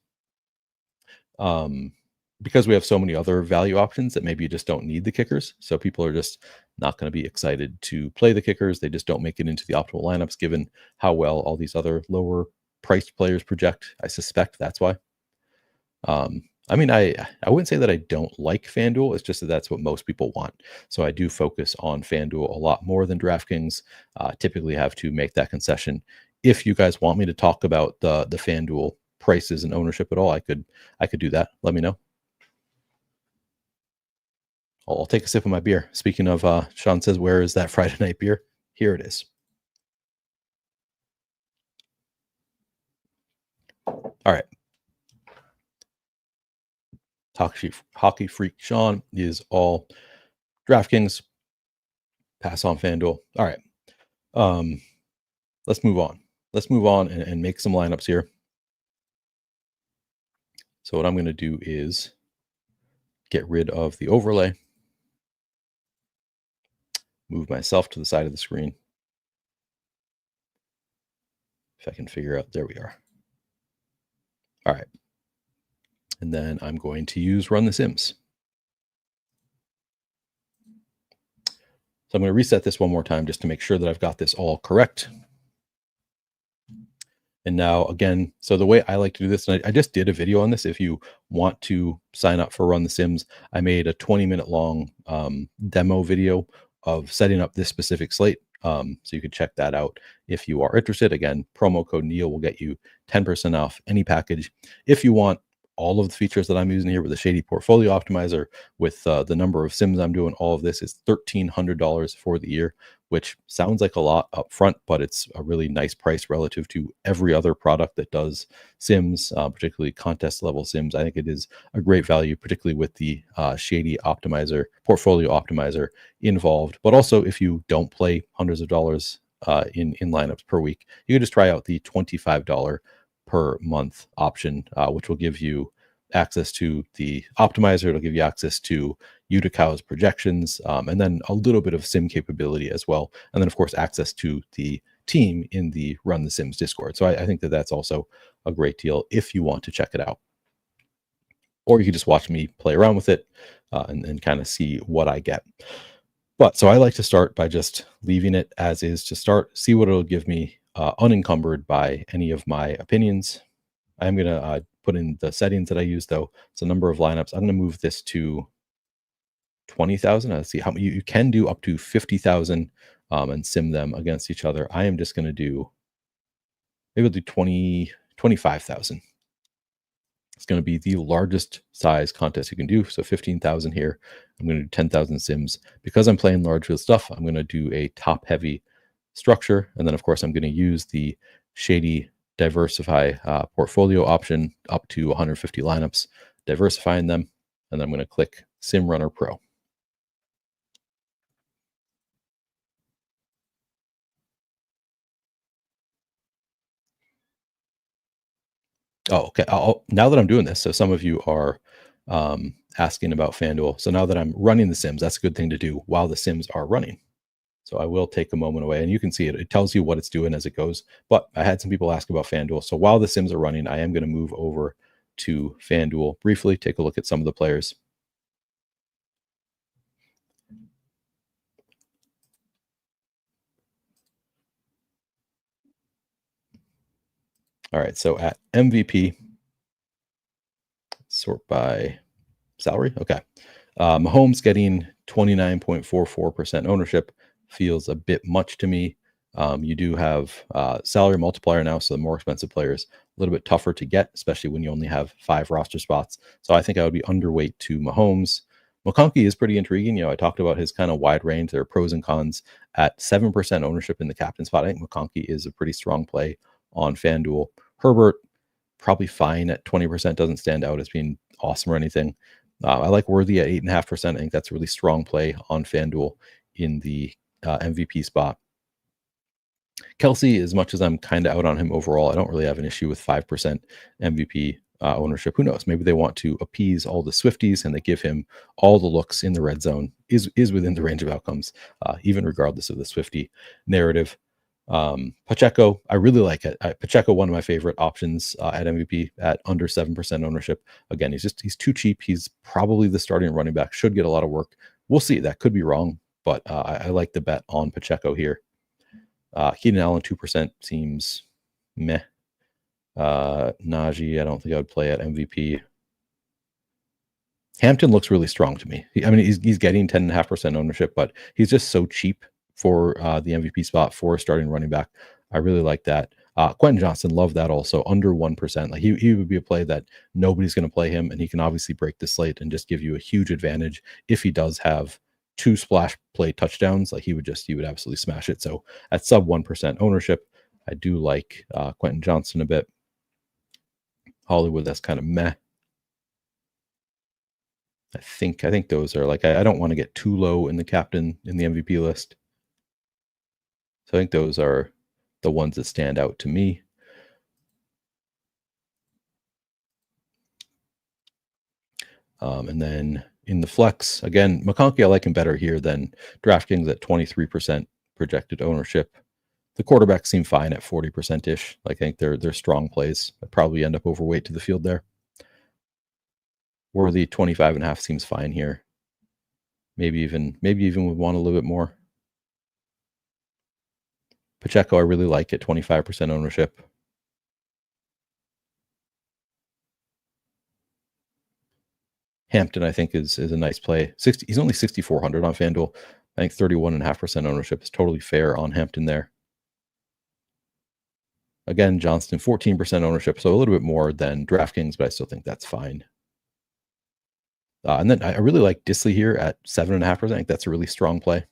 we have so many other value options that maybe you just don't need the kickers. So people are just not going to be excited to play the kickers. They just don't make it into the optimal lineups given how well all these other lower priced players project. I suspect that's why. I mean, I wouldn't say that I don't like FanDuel. It's just that that's what most people want. So I do focus on FanDuel a lot more than DraftKings. Typically have to make that concession. If you guys want me to talk about the FanDuel prices and ownership at all, I could do that. Let me know. I'll take a sip of my beer. Speaking of, Sean says, where is that Friday night beer? Here it is. All right. Hockey freak Sean is all DraftKings. Pass on FanDuel. All right. Let's move on. Let's move on and make some lineups here. So what I'm going to do is get rid of the overlay. Move myself to the side of the screen. If I can figure out, there we are. All right. And then I'm going to use Run the Sims. So I'm going to reset this one more time just to make sure that I've got this all correct. And now again, so the way I like to do this, and I just did a video on this. If you want to sign up for Run the Sims, I made a 20-minute long demo video of setting up this specific slate. So you can check that out if you are interested. Again, promo code Neil will get you 10% off any package. If you want all of the features that I'm using here with the Shady Portfolio Optimizer, with the number of sims I'm doing, all of this is $1,300 for the year, which sounds like a lot up front, but it's a really nice price relative to every other product that does sims, particularly contest level sims. I think it is a great value, particularly with the Shady Optimizer, Portfolio Optimizer involved. But also, if you don't play hundreds of dollars in lineups per week, you can just try out the $25 per month option, which will give you access to the optimizer. It'll give you access to Uticow's projections, and then a little bit of sim capability as well. And then, of course, access to the team in the Run the Sims Discord. So I think that that's also a great deal if you want to check it out. Or you can just watch me play around with it and kind of see what I get. But so I like to start by just leaving it as is to start, see what it'll give me, unencumbered by any of my opinions. I'm going to put in the settings that I use, though. It's a number of lineups. I'm going to move this to 20,000. Let's see how you can do up to 50,000 and sim them against each other. I am just going to do, maybe I'll do 25,000. It's going to be the largest size contest you can do. So 15,000 here. I'm going to do 10,000 sims. Because I'm playing large field stuff, I'm going to do a top heavy structure. And then, of course, I'm going to use the shady diversify portfolio option up to 150 lineups, diversifying them. And then I'm going to click Sim Runner Pro. Oh, okay. Now that I'm doing this, so some of you are asking about FanDuel. So now that I'm running the Sims, that's a good thing to do while the Sims are running. So I will take a moment away, and you can see it. It tells you what it's doing as it goes. But I had some people ask about FanDuel. So while the Sims are running, I am going to move over to FanDuel briefly, take a look at some of the players. All right, so at MVP, sort by salary. Okay. Mahomes getting 29.44% ownership feels a bit much to me. You do have salary multiplier now, so the more expensive players, a little bit tougher to get, especially when you only have 5 roster spots. So I think I would be underweight to Mahomes. McConkey is pretty intriguing. I talked about his kind of wide range. There are pros and cons. At 7% ownership in the captain spot, I think McConkey is a pretty strong play on FanDuel. Herbert, probably fine at 20%, doesn't stand out as being awesome or anything. I like Worthy at 8.5%. I think that's a really strong play on FanDuel in the MVP spot. Kelsey, as much as I'm kind of out on him overall, I don't really have an issue with 5% MVP ownership. Who knows? Maybe they want to appease all the Swifties and they give him all the looks in the red zone is within the range of outcomes, even regardless of the Swiftie narrative. Pacheco, I really like it. Pacheco, one of my favorite options at MVP at under 7% ownership. Again, he's too cheap. He's probably the starting running back, should get a lot of work. We'll see. That could be wrong, but I like the bet on Pacheco here. Keenan Allen, 2% seems meh. Najee, I don't think I would play at MVP. Hampton looks really strong to me. He's getting 10.5% ownership, but he's just so cheap for the MVP spot for a starting running back. I really like that. Quentin Johnson, love that also, under 1%. Like he would be a play that nobody's going to play him, and he can obviously break the slate and just give you a huge advantage if he does have 2 splash play touchdowns. Like he would absolutely smash it. So at sub 1% ownership, I do like Quentin Johnson a bit. Hollywood, that's kind of meh. I think those are like, I don't want to get too low in the captain in the MVP list. So I think those are the ones that stand out to me. And then in the flex, again, McConkey, I like him better here than DraftKings at 23% projected ownership. The quarterbacks seem fine at 40%-ish. Like, I think they're strong plays. I'd probably end up overweight to the field there. Worthy 25.5 seems fine here. Maybe even would want a little bit more. Pacheco, I really like at 25% ownership. Hampton, I think, is a nice play. He's only 6,400 on FanDuel. I think 31.5% ownership is totally fair on Hampton there. Again, Johnston, 14% ownership, so a little bit more than DraftKings, but I still think that's fine. And then I really like Disley here at 7.5%. I think that's a really strong play,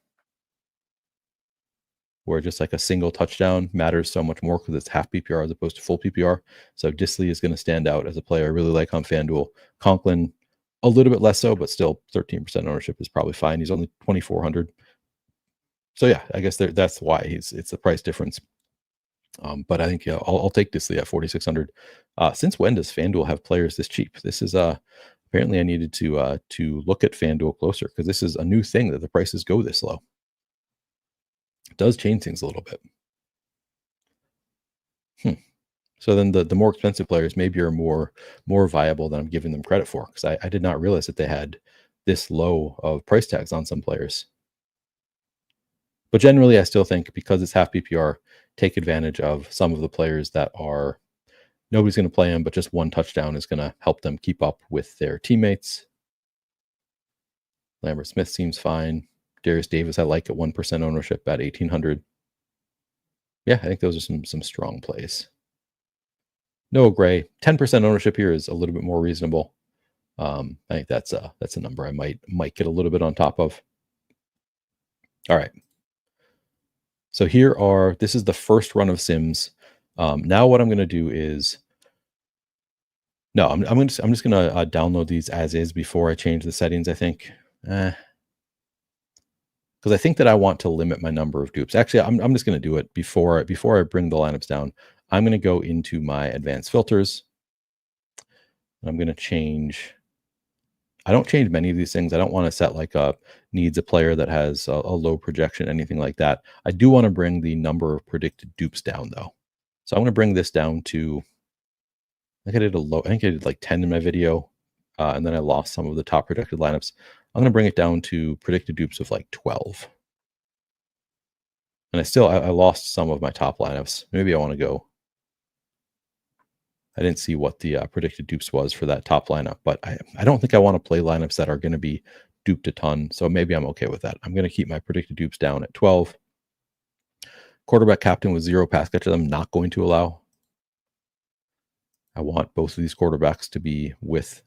where just like a single touchdown matters so much more because it's half PPR as opposed to full PPR. So Disley is going to stand out as a player I really like on FanDuel. Conklin, a little bit less so, but still 13% ownership is probably fine. He's only 2,400. So yeah, I guess that's why it's the price difference. But I think I'll take Disley at 4,600. Since when does FanDuel have players this cheap? This is apparently I needed to look at FanDuel closer because this is a new thing that the prices go this low. It does change things a little bit. So then the more expensive players maybe are more viable than I'm giving them credit for, because I did not realize that they had this low of price tags on some players. But generally, I still think because it's half PPR, take advantage of some of the players that are nobody's going to play them, but just one touchdown is going to help them keep up with their teammates. Lambert Smith seems fine. Darius Davis, I like at 1% ownership at 1,800. Yeah, I think those are some strong plays. Noah Gray, 10% ownership here is a little bit more reasonable. I think that's a number I might get a little bit on top of. All right. So this is the first run of sims. Now what I'm going to do is, no, I'm just going to download these as is before I change the settings. I think, because I think that I want to limit my number of dupes. Actually, I'm just going to do it before I bring the lineups down. I'm going to go into my advanced filters. And I'm going to change. I don't change many of these things. I don't want to set like needs a player that has a low projection, anything like that. I do want to bring the number of predicted dupes down though. So I'm going to bring this down to, I think I did like 10 in my video, and then I lost some of the top predicted lineups. I'm going to bring it down to predicted dupes of like 12. And I lost some of my top lineups. Maybe I want to go. I didn't see what the predicted dupes was for that top lineup, but I don't think I want to play lineups that are going to be duped a ton. So maybe I'm okay with that. I'm going to keep my predicted dupes down at 12. Quarterback captain with 0 pass catches, I'm not going to allow. I want both of these quarterbacks to be with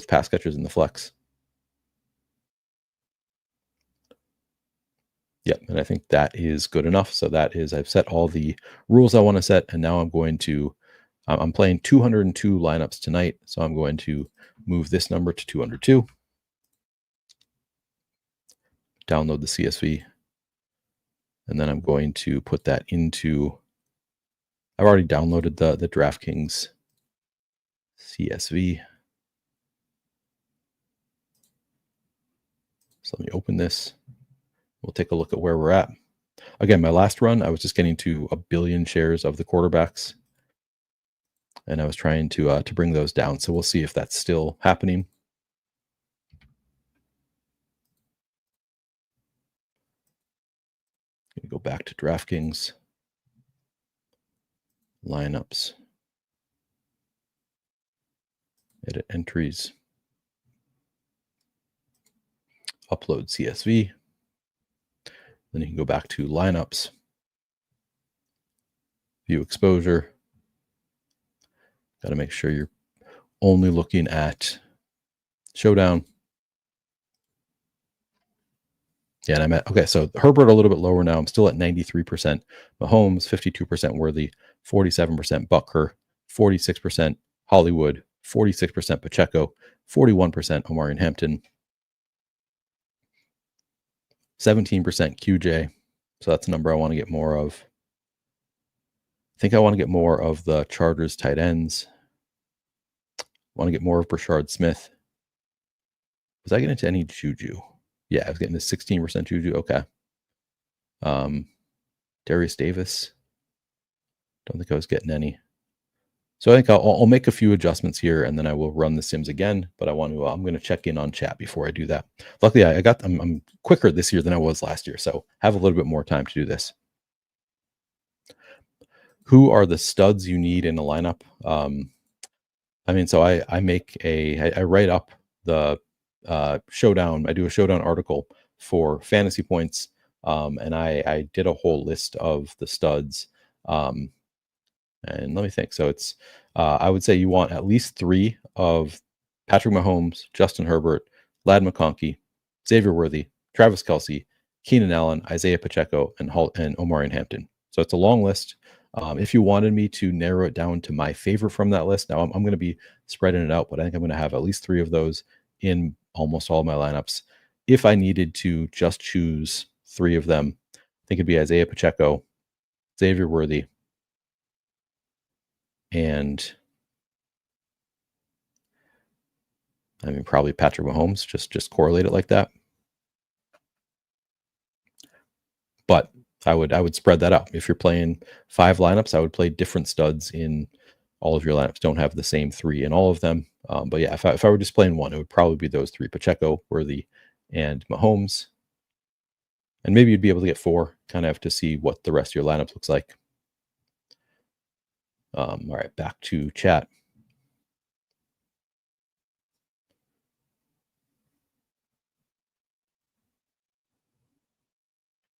pass catchers in the flex. Yep, and I think that is good enough. So I've set all the rules I want to set, and now I'm playing 202 lineups tonight, so I'm going to move this number to 202. Download the CSV, and then I'm going to put that into. I've already downloaded the DraftKings CSV. So let me open this. We'll take a look at where we're at. Again, my last run, I was just getting to 1 billion shares of the quarterbacks, and I was trying to bring those down. So we'll see if that's still happening. I'm going to go back to DraftKings, lineups, edit entries, upload CSV. Then you can go back to lineups, view exposure. Got to make sure you're only looking at Showdown. Yeah, and I'm at, okay, so Herbert a little bit lower now. I'm still at 93%. Mahomes, 52% Worthy, 47% Butker, 46% Hollywood, 46% Pacheco, 41% Omari and Hampton, 17% QJ. So that's a number I want to get more of. I think I want to get more of the Chargers tight ends. I want to get more of Brashard Smith. Was I getting into any Juju? Yeah, I was getting to 16% Juju. Okay. Darius Davis. Don't think I was getting any. So I think I'll make a few adjustments here, and then I will run the sims again. But I'm going to check in on chat before I do that. Luckily, I'm quicker this year than I was last year, so have a little bit more time to do this. Who are the studs you need in a lineup? I mean, so I write up the Showdown. I do a Showdown article for fantasy points, and I did a whole list of the studs. And let me think. So it's, I would say you want at least 3 of Patrick Mahomes, Justin Herbert, Lad McConkey, Xavier Worthy, Travis Kelce, Keenan Allen, Isaiah Pacheco, and Omari and Hampton. So it's a long list. If you wanted me to narrow it down to my favorite from that list, now I'm going to be spreading it out, but I think I'm going to have at least 3 of those in almost all of my lineups. If I needed to just choose 3 of them, I think it'd be Isaiah Pacheco, Xavier Worthy, and I mean probably Patrick Mahomes. Just correlate it like that. But I would spread that out. If you're playing 5 lineups, I would play different studs in all of your lineups. Don't have the same 3 in all of them. But yeah, if I were just playing one, it would probably be those 3: Pacheco, Worthy, and Mahomes. And maybe you'd be able to get 4. Kind of have to see what the rest of your lineups looks like. All right, back to chat.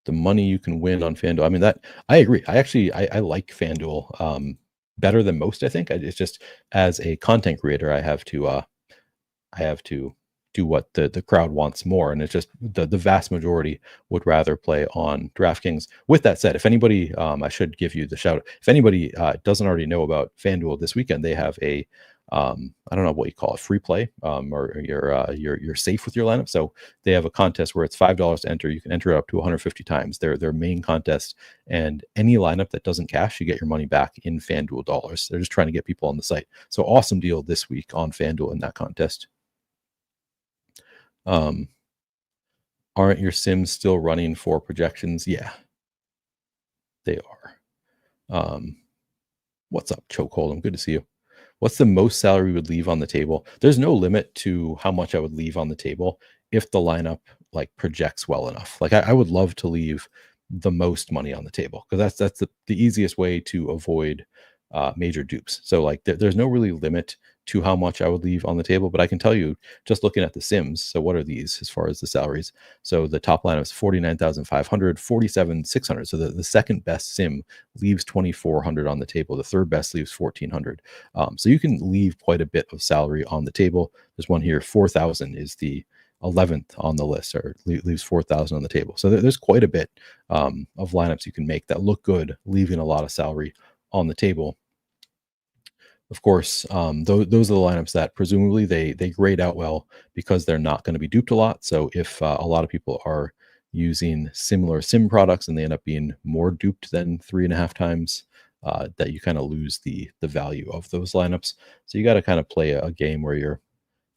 The money you can win on FanDuel. I mean, that I agree. I like FanDuel. better than most. I think it's just, as a content creator, I have to do what the crowd wants more, and it's just the vast majority would rather play on DraftKings. With that said, if anybody, I should give you the shout out. If anybody doesn't already know about FanDuel, this weekend they have a I don't know what you call it, free play, or you're safe with your lineup. So they have a contest where it's $5 to enter. You can enter it up to 150 times. Their main contest, and any lineup that doesn't cash, you get your money back in FanDuel dollars. They're just trying to get people on the site. So awesome deal this week on FanDuel in that contest. Aren't your sims still running for projections? Yeah, they are. What's up, Chokehold? I'm good to see you. What's the most salary you would leave on the table? There's no limit to how much I would leave on the table if the lineup like projects well enough. Like I would love to leave the most money on the table, because that's the easiest way to avoid major dupes. So like there's no really limit to how much I would leave on the table, but I can tell you, just looking at the sims. So what are these as far as the salaries? So the top line is 49,500, 47,600. So the second best sim leaves 2,400 on the table. The third best leaves 1,400. So you can leave quite a bit of salary on the table. There's one here, 4,000 is the 11th on the list, or leaves 4,000 on the table. So there's quite a bit of lineups you can make that look good, leaving a lot of salary on the table. Of course, those are the lineups that presumably they grade out well because they're not going to be duped a lot. So if a lot of people are using similar sim products and they end up being more duped than 3.5 times, that you kind of lose the value of those lineups. So you got to kind of play a game where you're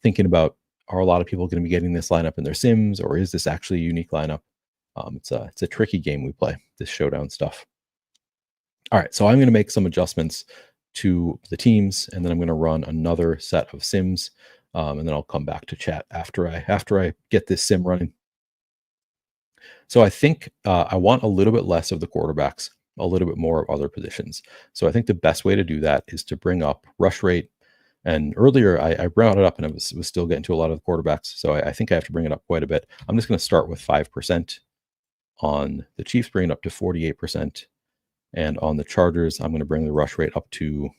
thinking about, are a lot of people going to be getting this lineup in their sims, or is this actually a unique lineup? It's a tricky game we play, this showdown stuff. All right, so I'm going to make some adjustments to the teams, and then I'm going to run another set of sims, and then I'll come back to chat after I get this sim running. So I think I want a little bit less of the quarterbacks, a little bit more of other positions. So I think the best way to do that is to bring up rush rate. And earlier I brought it up, and it was still getting to a lot of the quarterbacks. So I think I have to bring it up quite a bit. I'm just going to start with 5% on the Chiefs, bring it up to 48%. And on the Chargers, I'm going to bring the rush rate up to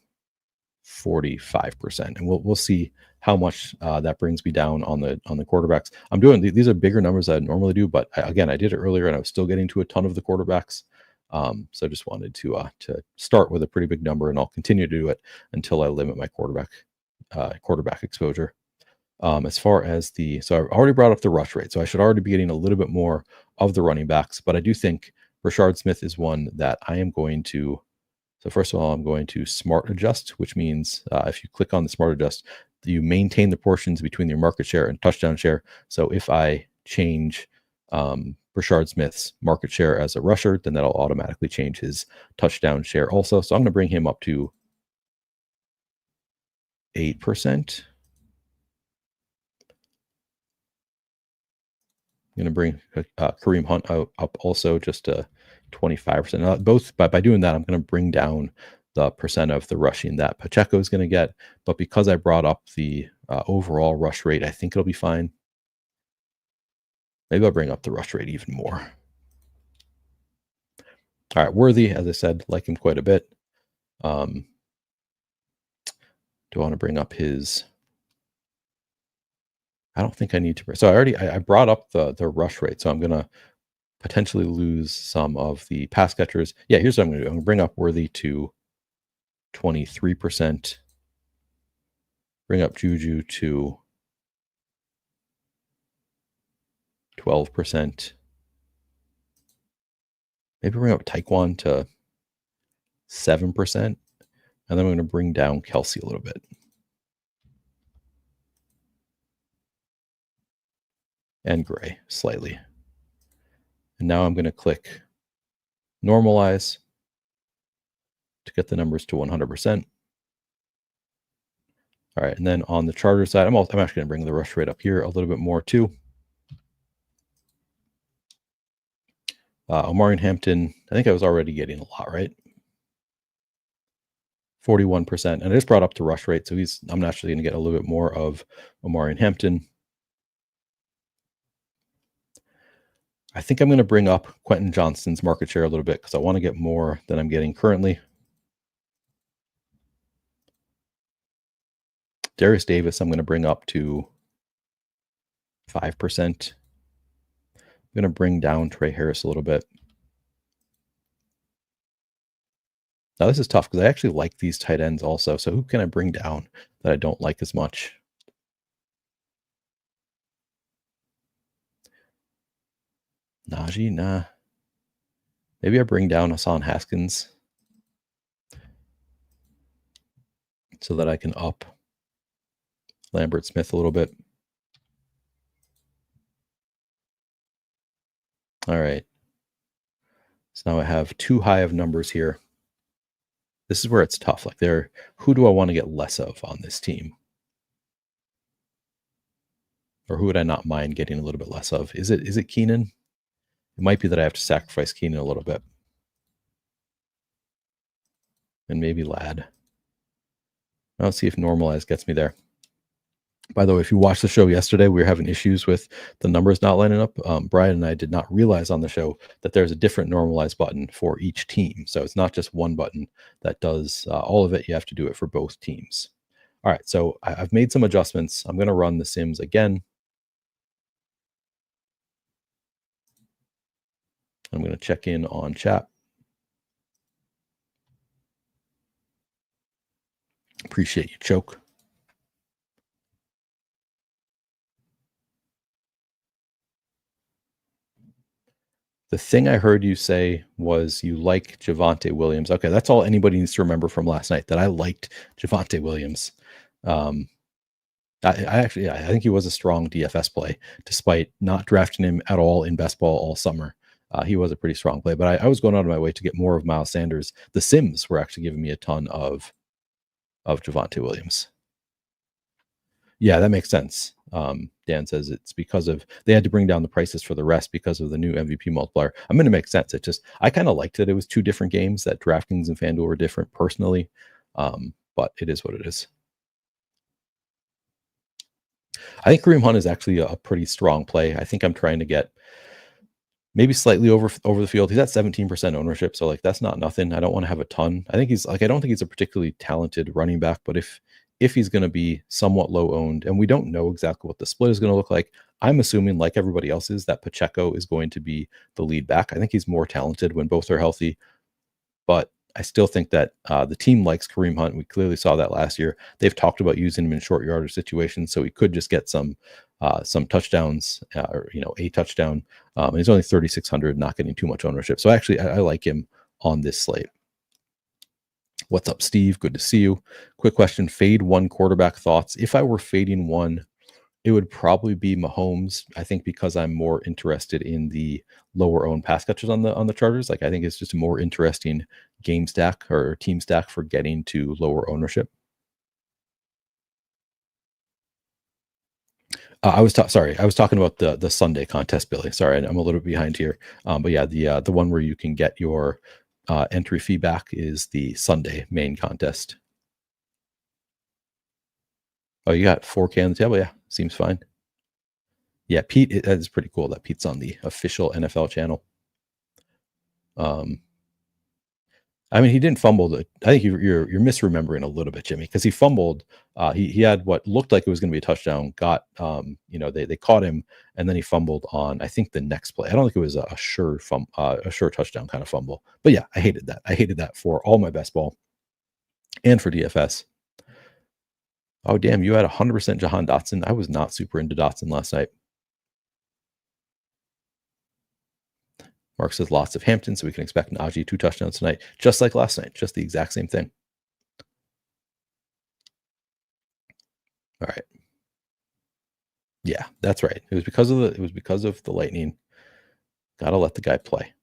45%, and we'll see how much that brings me down on the quarterbacks. I'm doing these are bigger numbers than I normally do, but again, I did it earlier, and I was still getting to a ton of the quarterbacks. So I just wanted to start with a pretty big number, and I'll continue to do it until I limit my quarterback exposure. As far as so I've already brought up the rush rate, so I should already be getting a little bit more of the running backs, but I do think Rashard Smith is one that I am going to. So first of all, I'm going to smart adjust, which means if you click on the smart adjust, you maintain the portions between your market share and touchdown share. So if I change Rashard Smith's market share as a rusher, then that'll automatically change his touchdown share also. So I'm going to bring him up to 8%. I'm going to bring Kareem Hunt up also just to 25%. Now, both by doing that, I'm going to bring down the percent of the rushing that Pacheco is going to get. But because I brought up the overall rush rate, I think it'll be fine. Maybe I'll bring up the rush rate even more. All right, Worthy, as I said, like him quite a bit. Do I want to bring up his? I don't think I need to. So I brought up the rush rate, so I'm going to potentially lose some of the pass catchers. Yeah, here's what I'm going to do. I'm going to bring up Worthy to 23%. Bring up Juju to 12%. Maybe bring up Taekwon to 7%. And then I'm going to bring down Kelsey a little bit. And Gray slightly. And now I'm going to click normalize to get the numbers to 100%. All right, and then on the Charger side, I'm actually going to bring the rush rate up here a little bit more too. Omari and Hampton, I think I was already getting a lot, right? 41%. And I just brought up the rush rate, so I'm naturally going to get a little bit more of Omari and Hampton. I think I'm going to bring up Quentin Johnston's market share a little bit because I want to get more than I'm getting currently. Darius Davis, I'm going to bring up to 5%. I'm going to bring down Trey Harris a little bit. Now, this is tough because I actually like these tight ends also. So who can I bring down that I don't like as much? Najee, nah. Maybe I bring down Hassan Haskins so that I can up Lambert Smith a little bit. All right. So now I have too high of numbers here. This is where it's tough. Like, who do I want to get less of on this team? Or who would I not mind getting a little bit less of? Is it Keenan? It might be that I have to sacrifice Keenan a little bit. And maybe Ladd. Let's see if normalized gets me there. By the way, if you watched the show yesterday, we were having issues with the numbers not lining up. Brian and I did not realize on the show that there's a different normalized button for each team. So it's not just one button that does all of it. You have to do it for both teams. All right, so I've made some adjustments. I'm going to run the sims again. I'm going to check in on chat. Appreciate you, Choke. The thing I heard you say was you like Javonte Williams. Okay, that's all anybody needs to remember from last night, that I liked Javonte Williams. I think he was a strong DFS play, despite not drafting him at all in best ball all summer. He was a pretty strong play, but I was going out of my way to get more of Miles Sanders. The Sims were actually giving me a ton of Javonte Williams. Yeah, that makes sense. Dan says it's because they had to bring down the prices for the rest because of the new MVP multiplier. I'm going to make sense. I kind of liked that it was two different games, that DraftKings and FanDuel were different personally, but it is what it is. I think Kareem Hunt is actually a pretty strong play. I think I'm trying to get maybe slightly over the field. He's at 17% ownership, so like that's not nothing. I don't want to have a ton. I don't think he's a particularly talented running back, but if he's going to be somewhat low owned, and we don't know exactly what the split is going to look like, I'm assuming, like everybody else is, that Pacheco is going to be the lead back. I think he's more talented when both are healthy, but I still think that the team likes Kareem Hunt. We clearly saw that last year. They've talked about using him in short yardage situations, so he could just get some touchdowns, or a touchdown. And he's only 3,600, not getting too much ownership. So actually, I like him on this slate. What's up, Steve? Good to see you. Quick question: fade one quarterback thoughts. If I were fading one, it would probably be Mahomes. I think because I'm more interested in the lower owned pass catchers on the Chargers. Like, I think it's just a more interesting game stack or team stack for getting to lower ownership. I was talking about the Sunday contest, Billy. Sorry, I'm a little bit behind here. But yeah, the one where you can get your entry fee back is the Sunday main contest. Oh, you got 4K on the table? Yeah, seems fine. Yeah, Pete, that is pretty cool that Pete's on the official NFL channel. I mean, he didn't fumble. I think you're misremembering a little bit, Jimmy, because he fumbled. He had what looked like it was going to be a touchdown. Got they caught him, and then he fumbled on, I think, the next play. I don't think it was a sure touchdown kind of fumble. But yeah, I hated that. I hated that for all my best ball and for DFS. Oh damn, you had 100% Jahan Dotson. I was not super into Dotson last night. Mark says lots of Hampton, so we can expect Najee 2 touchdowns tonight, just like last night, just the exact same thing. All right. Yeah, that's right. It was because of the lightning. Gotta let the guy play.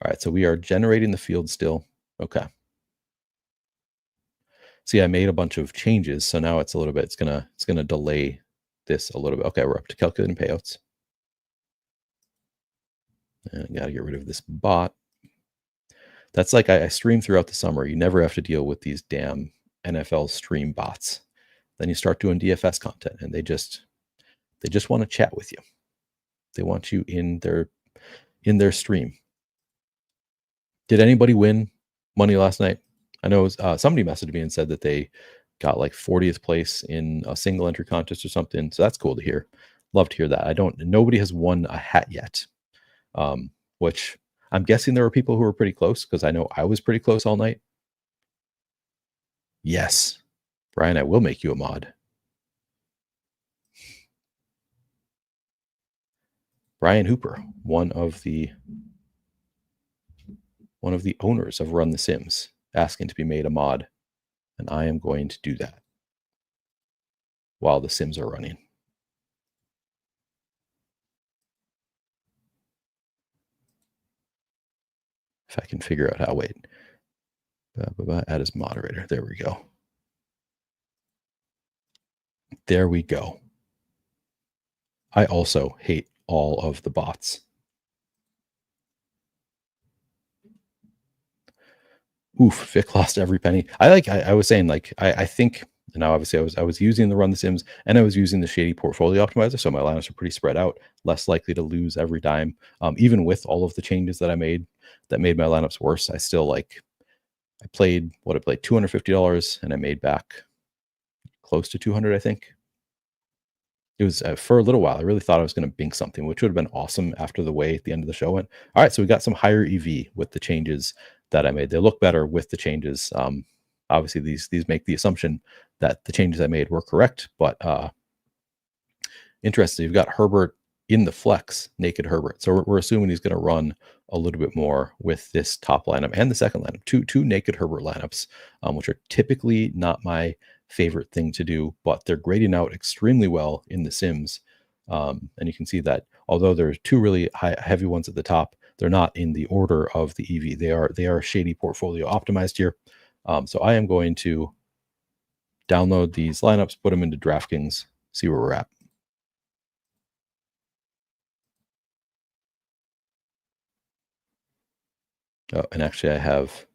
All right, so we are generating the field still. Okay. See, I made a bunch of changes, so now it's a little bit. It's gonna delay this a little bit. Okay, we're up to calculating payouts. And I got to get rid of this bot. That's like I stream throughout the summer. You never have to deal with these damn NFL stream bots. Then you start doing DFS content, and they just want to chat with you. They want you in their stream. Did anybody win money last night? I know somebody messaged me and said that they got like 40th place in a single entry contest or something. So that's cool to hear. Love to hear that. Nobody has won a hat yet, which I'm guessing there were people who were pretty close because I know I was pretty close all night. Yes, Brian, I will make you a mod. Brian Hooper, one of the owners of Run the Sims, asking to be made a mod, and I am going to do that while the Sims are running. If I can figure out how, wait. Add as moderator. There we go. There we go. I also hate all of the bots. Oof, Vic lost every penny. I was saying, like, I think now obviously I was using the Run the Sims and I was using the shady portfolio optimizer, so my lineups are pretty spread out, less likely to lose every dime. Even with all of the changes that I made that made my lineups worse, I still I played $250 and I made back close to 200, I think. It was for a little while. I really thought I was going to bink something, which would have been awesome after the way the end of the show went. All right, so we got some higher EV with the changes that I made. They look better with the changes. Obviously, these make the assumption that the changes I made were correct, but interesting. You've got Herbert in the flex, naked Herbert. So we're assuming he's going to run a little bit more with this top lineup and the second lineup. Two naked Herbert lineups, which are typically not my favorite thing to do, but they're grading out extremely well in the Sims. And you can see that although there's two really heavy ones at the top, they're not in the order of the EV. They are shady portfolio optimized here. So I am going to download these lineups, put them into DraftKings, see where we're at. Oh, and actually I have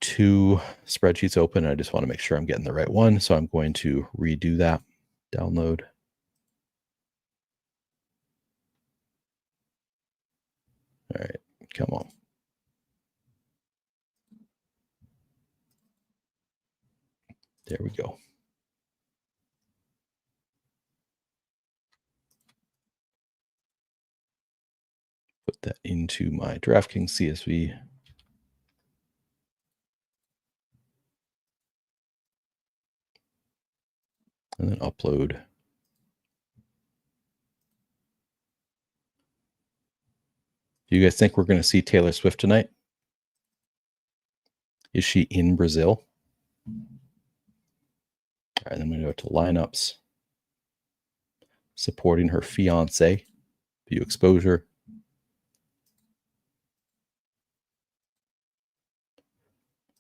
two spreadsheets open. I just want to make sure I'm getting the right one. So I'm going to redo that. Download. All right, come on. There we go. Put that into my DraftKings CSV. And then upload. Do you guys think we're going to see Taylor Swift tonight? Is she in Brazil? All right, then I'm going to go to lineups. Supporting her fiance. View exposure.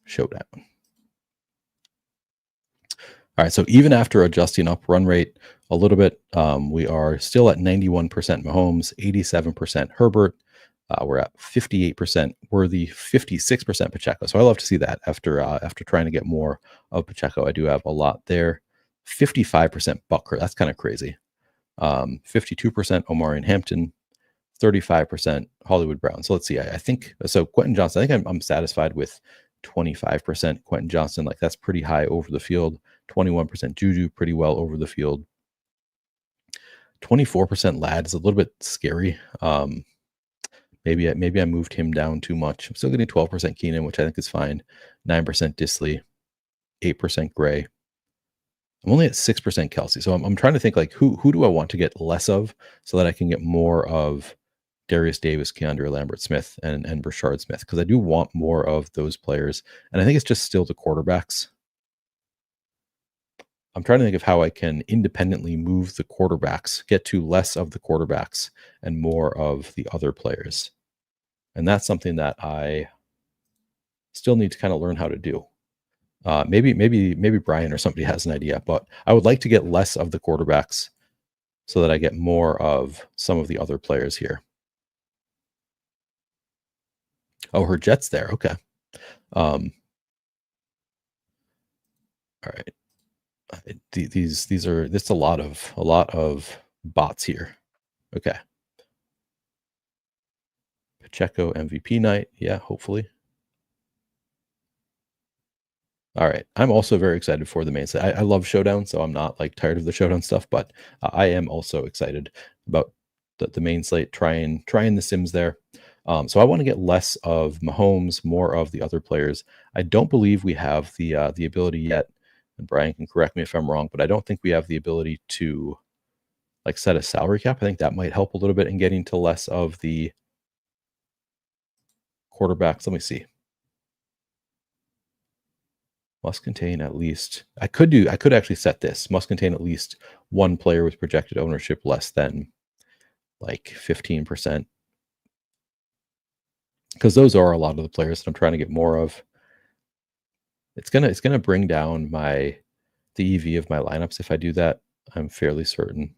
Showdown. All right, so even after adjusting up run rate a little bit, we are still at 91% Mahomes, 87% Herbert. We're at 58% Worthy, 56% Pacheco. So I love to see that after trying to get more of Pacheco. I do have a lot there. 55% Butker. That's kind of crazy. 52% Omari and Hampton, 35% Hollywood Brown. So let's see. I think so. Quentin Johnson. I think I'm satisfied with 25% Quentin Johnson. Like that's pretty high over the field. 21% Juju, pretty well over the field. 24% Lad is a little bit scary. Maybe I moved him down too much. I'm still getting 12% Keenan, which I think is fine. 9% Disley, 8% Gray. I'm only at 6% Kelsey. So I'm trying to think like who do I want to get less of so that I can get more of Darius Davis, Keandre Lambert-Smith, and Brashard Smith, because I do want more of those players. And I think it's just still the quarterbacks. I'm trying to think of how I can independently move the quarterbacks, get to less of the quarterbacks and more of the other players. And that's something that I still need to kind of learn how to do. Maybe Brian or somebody has an idea, but I would like to get less of the quarterbacks so that I get more of some of the other players here. Oh, her Jet's there. Okay. All right. These are a lot of bots here. Okay. Pacheco MVP night. Yeah, hopefully. All right. I'm also very excited for the main slate. I love Showdown, so I'm not like tired of the Showdown stuff, but I am also excited about the main slate, trying the Sims there. So I want to get less of Mahomes, more of the other players. I don't believe we have the ability yet, and Brian can correct me if I'm wrong, but I don't think we have the ability to like set a salary cap. I think that might help a little bit in getting to less of the quarterbacks. Let me see. Must contain at least, I could actually set this. Must contain at least one player with projected ownership less than like 15%. Because those are a lot of the players that I'm trying to get more of. It's gonna bring down the EV of my lineups if I do that. I'm fairly certain.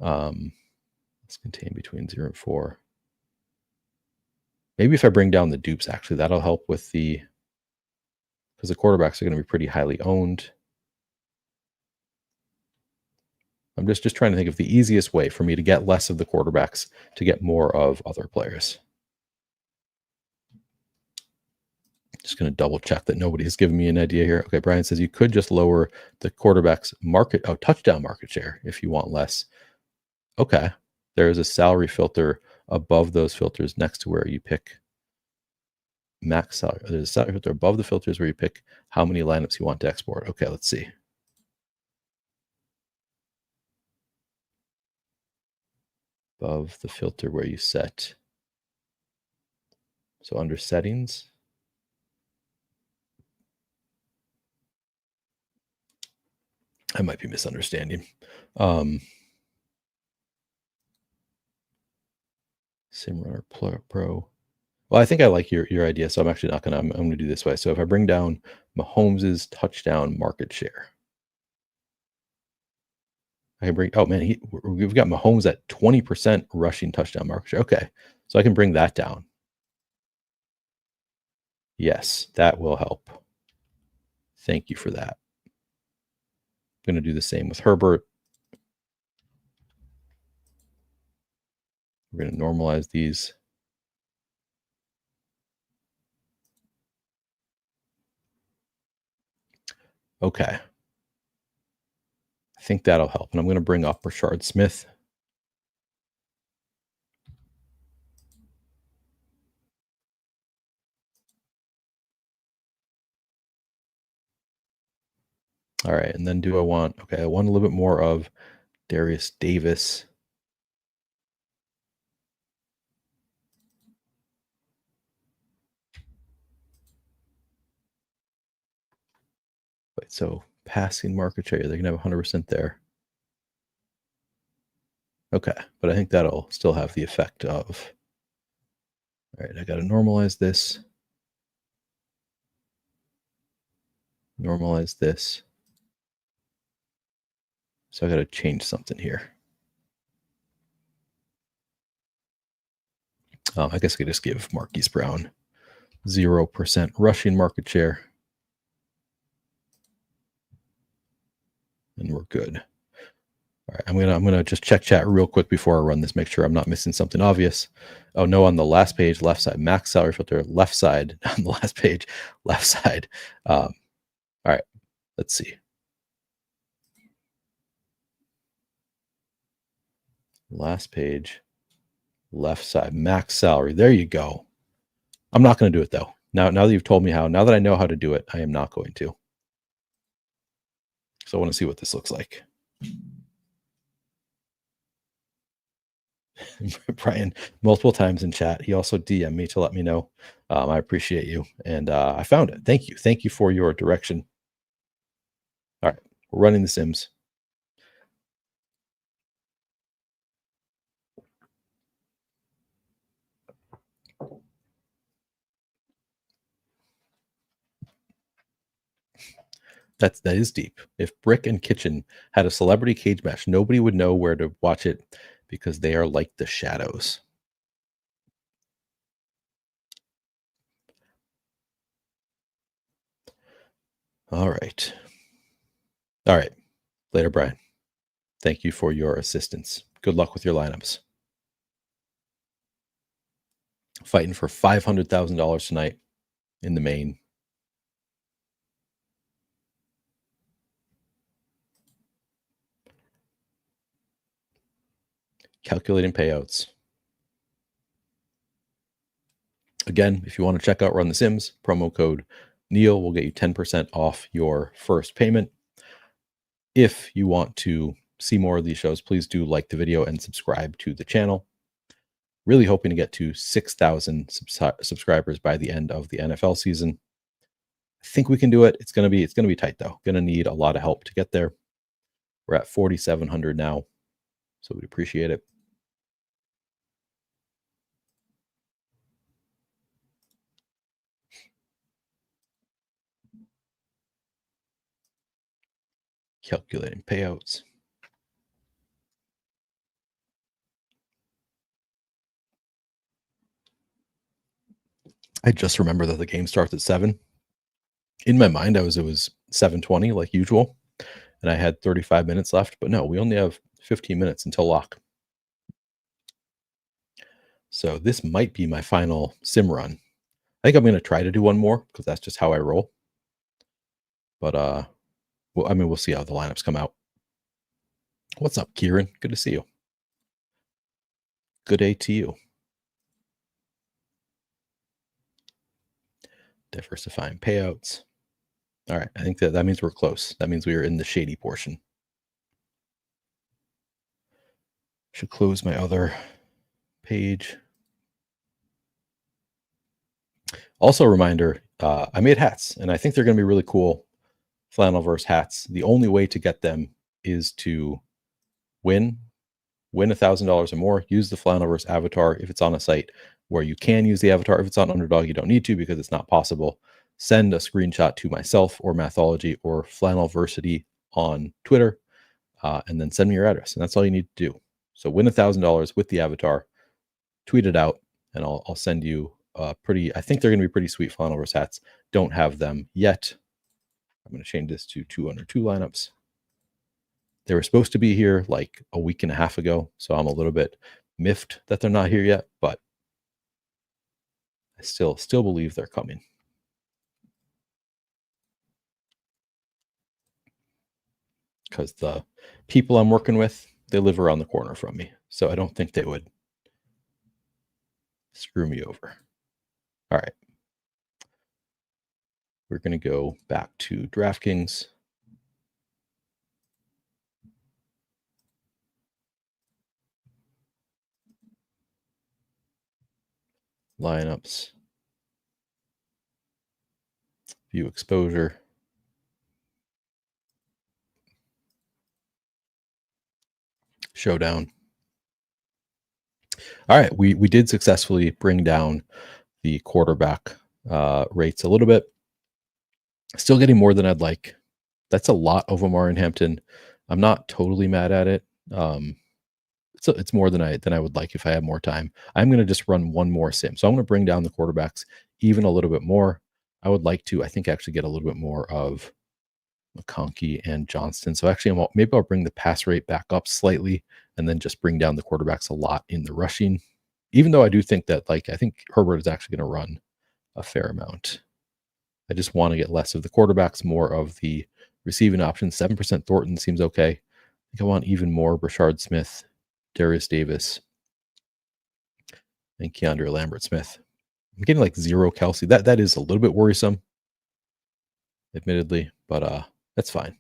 Let's contain between 0 and 4. Maybe if I bring down the dupes, actually, that'll help with because the quarterbacks are going to be pretty highly owned. I'm just trying to think of the easiest way for me to get less of the quarterbacks to get more of other players. Just going to double check that nobody has given me an idea here. Okay, Brian says you could just lower the quarterback's touchdown market share if you want less. Okay, there is a salary filter above those filters next to where you pick max salary. There's a salary filter above the filters where you pick how many lineups you want to export. Okay, let's see. Above the filter where you set. So under settings. I might be misunderstanding. SimRunner Pro. Well, I think I like your idea, so I'm actually not gonna. I'm gonna do this way. So if I bring down Mahomes's touchdown market share, I can bring. Oh man, we've got Mahomes at 20% rushing touchdown market share. Okay, so I can bring that down. Yes, that will help. Thank you for that. I'm gonna do the same with Herbert. We're gonna normalize these. Okay. I think that'll help. And I'm going to bring up Rashard Smith. All right. And then I want a little bit more of Darius Davis. Wait, so passing market share, they're going to have 100% there. Okay. But I think that'll still have the effect of, all right, I got to normalize this. Normalize this. So I got to change something here. I guess I could just give Marquise Brown 0% rushing market share. And we're good. All right, I'm gonna just check chat real quick before I run this, make sure I'm not missing something obvious. Oh no, on the last page, left side, max salary filter, left side on the last page, left side. All right, let's see. Last page, left side, max salary. There you go. I'm not going to do it though. Now that you've told me how, now that I know how to do it, I am not going to. So I want to see what this looks like. Brian, multiple times in chat. He also DM'd me to let me know. I appreciate you. And I found it. Thank you. Thank you for your direction. All right. We're running the Sims. That is deep. If Brick and Kitchen had a celebrity cage match, nobody would know where to watch it because they are like the shadows. All right. All right. Later, Brian. Thank you for your assistance. Good luck with your lineups. Fighting for $500,000 tonight in the main. Calculating payouts. Again, if you want to check out Run the Sims, promo code Neil will get you 10% off your first payment. If you want to see more of these shows, please do like the video and subscribe to the channel. Really hoping to get to 6,000 subscribers by the end of the NFL season. I think we can do it. It's gonna be tight though. Gonna need a lot of help to get there. We're at 4,700 now, so we'd appreciate it. Calculating payouts. I just remember that the game starts at 7. In my mind, it was 7:20 like usual, and I had 35 minutes left. But no, we only have 15 minutes until lock. So this might be my final sim run. I think I'm going to try to do one more because that's just how I roll. But well, I mean, we'll see how the lineups come out. What's up, Kieran? Good to see you. Good day to you. Diversifying payouts. All right, I think that means we're close. That means we are in the shady portion. Should close my other page. Also, a reminder, I made hats, and I think they're going to be really cool. Flannelverse hats. The only way to get them is to win $1,000 or more. Use the Flannelverse avatar if it's on a site where you can use the avatar. If it's on Underdog, you don't need to because it's not possible. Send a screenshot to myself or Mathology or Flannelversity on Twitter, and then send me your address. And that's all you need to do. So win $1,000 with the avatar. Tweet it out, and I'll send you pretty. I think they're going to be pretty sweet Flannelverse hats. Don't have them yet. I'm going to change this to 202 lineups. They were supposed to be here like a week and a half ago, so I'm a little bit miffed that they're not here yet, but I still believe they're coming. Because the people I'm working with, they live around the corner from me, so I don't think they would screw me over. All right. We're going to go back to DraftKings. Lineups. View exposure. Showdown. All right, we did successfully bring down the quarterback rates a little bit. Still getting more than I'd like. That's a lot of Omar and Hampton. I'm not totally mad at it. So it's more than I would like if I had more time. I'm going to just run one more sim. So I'm going to bring down the quarterbacks even a little bit more. I would like to, I think, actually get a little bit more of McConkey and Johnston. So actually, maybe I'll bring the pass rate back up slightly and then just bring down the quarterbacks a lot in the rushing. Even though I do think that, I think Herbert is actually going to run a fair amount. I just want to get less of the quarterbacks, more of the receiving options. 7% Thornton seems okay. I think I want even more Brashard Smith, Darius Davis, and Keandre Lambert-Smith. I'm getting like 0 Kelsey. That is a little bit worrisome, admittedly, but that's fine.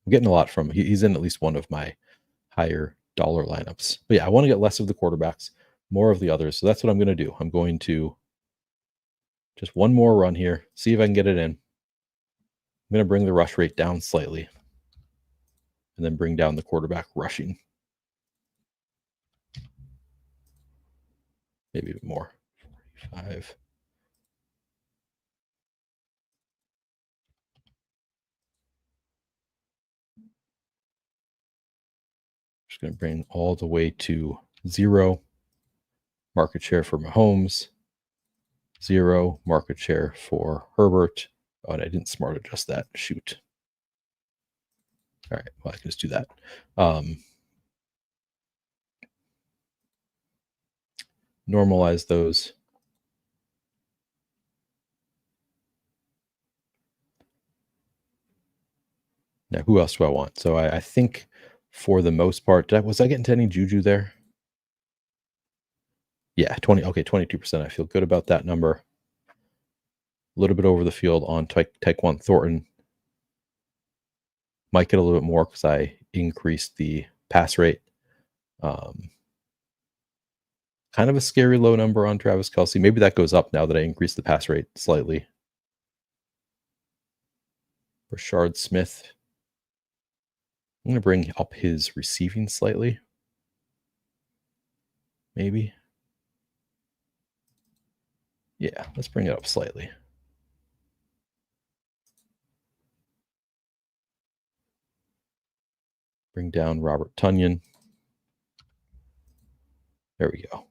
I'm getting a lot from him. He's in at least one of my higher dollar lineups. But yeah, I want to get less of the quarterbacks, more of the others. So that's what I'm going to do. I'm going to just one more run here, see if I can get it in. I'm going to bring the rush rate down slightly and then bring down the quarterback rushing. Maybe even more. 45. Just going to bring all the way to 0. Market share for Mahomes. 0 market share for Herbert. Oh, and I didn't smart adjust that. Shoot. All right. Well, I can just do that. Normalize those. Now, who else do I want? So I think for the most part, was I getting to any Juju there? Yeah, 22%. I feel good about that number. A little bit over the field on Tyquan Thornton. Might get a little bit more because I increased the pass rate. Kind of a scary low number on Travis Kelce. Maybe that goes up now that I increased the pass rate slightly. Rashard Smith. I'm going to bring up his receiving slightly. Maybe. Yeah, let's bring it up slightly. Bring down Robert Tonyan. There we go.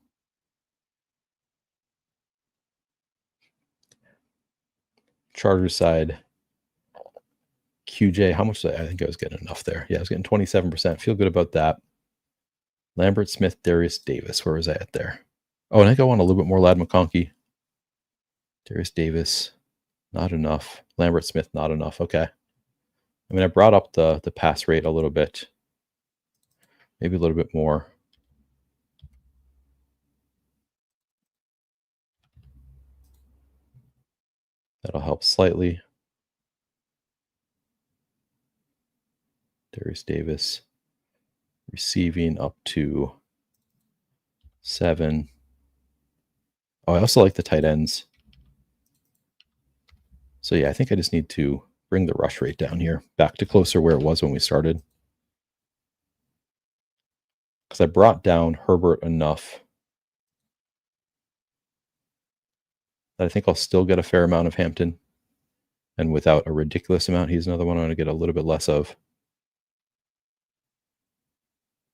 Chargers side. QJ, how much? I think I was getting enough there. Yeah, I was getting 27%. Feel good about that. Lambert Smith, Darius Davis. Where was I at there? Oh, and I go on a little bit more Lad McConkey. Darius Davis, not enough. Lambert Smith, not enough. Okay. I mean, I brought up the pass rate a little bit. Maybe a little bit more. That'll help slightly. Darius Davis receiving up to 7. Oh, I also like the tight ends. So yeah, I think I just need to bring the rush rate down here back to closer where it was when we started. Because I brought down Herbert enough that I think I'll still get a fair amount of Hampton. And without a ridiculous amount, he's another one I'm going to get a little bit less of.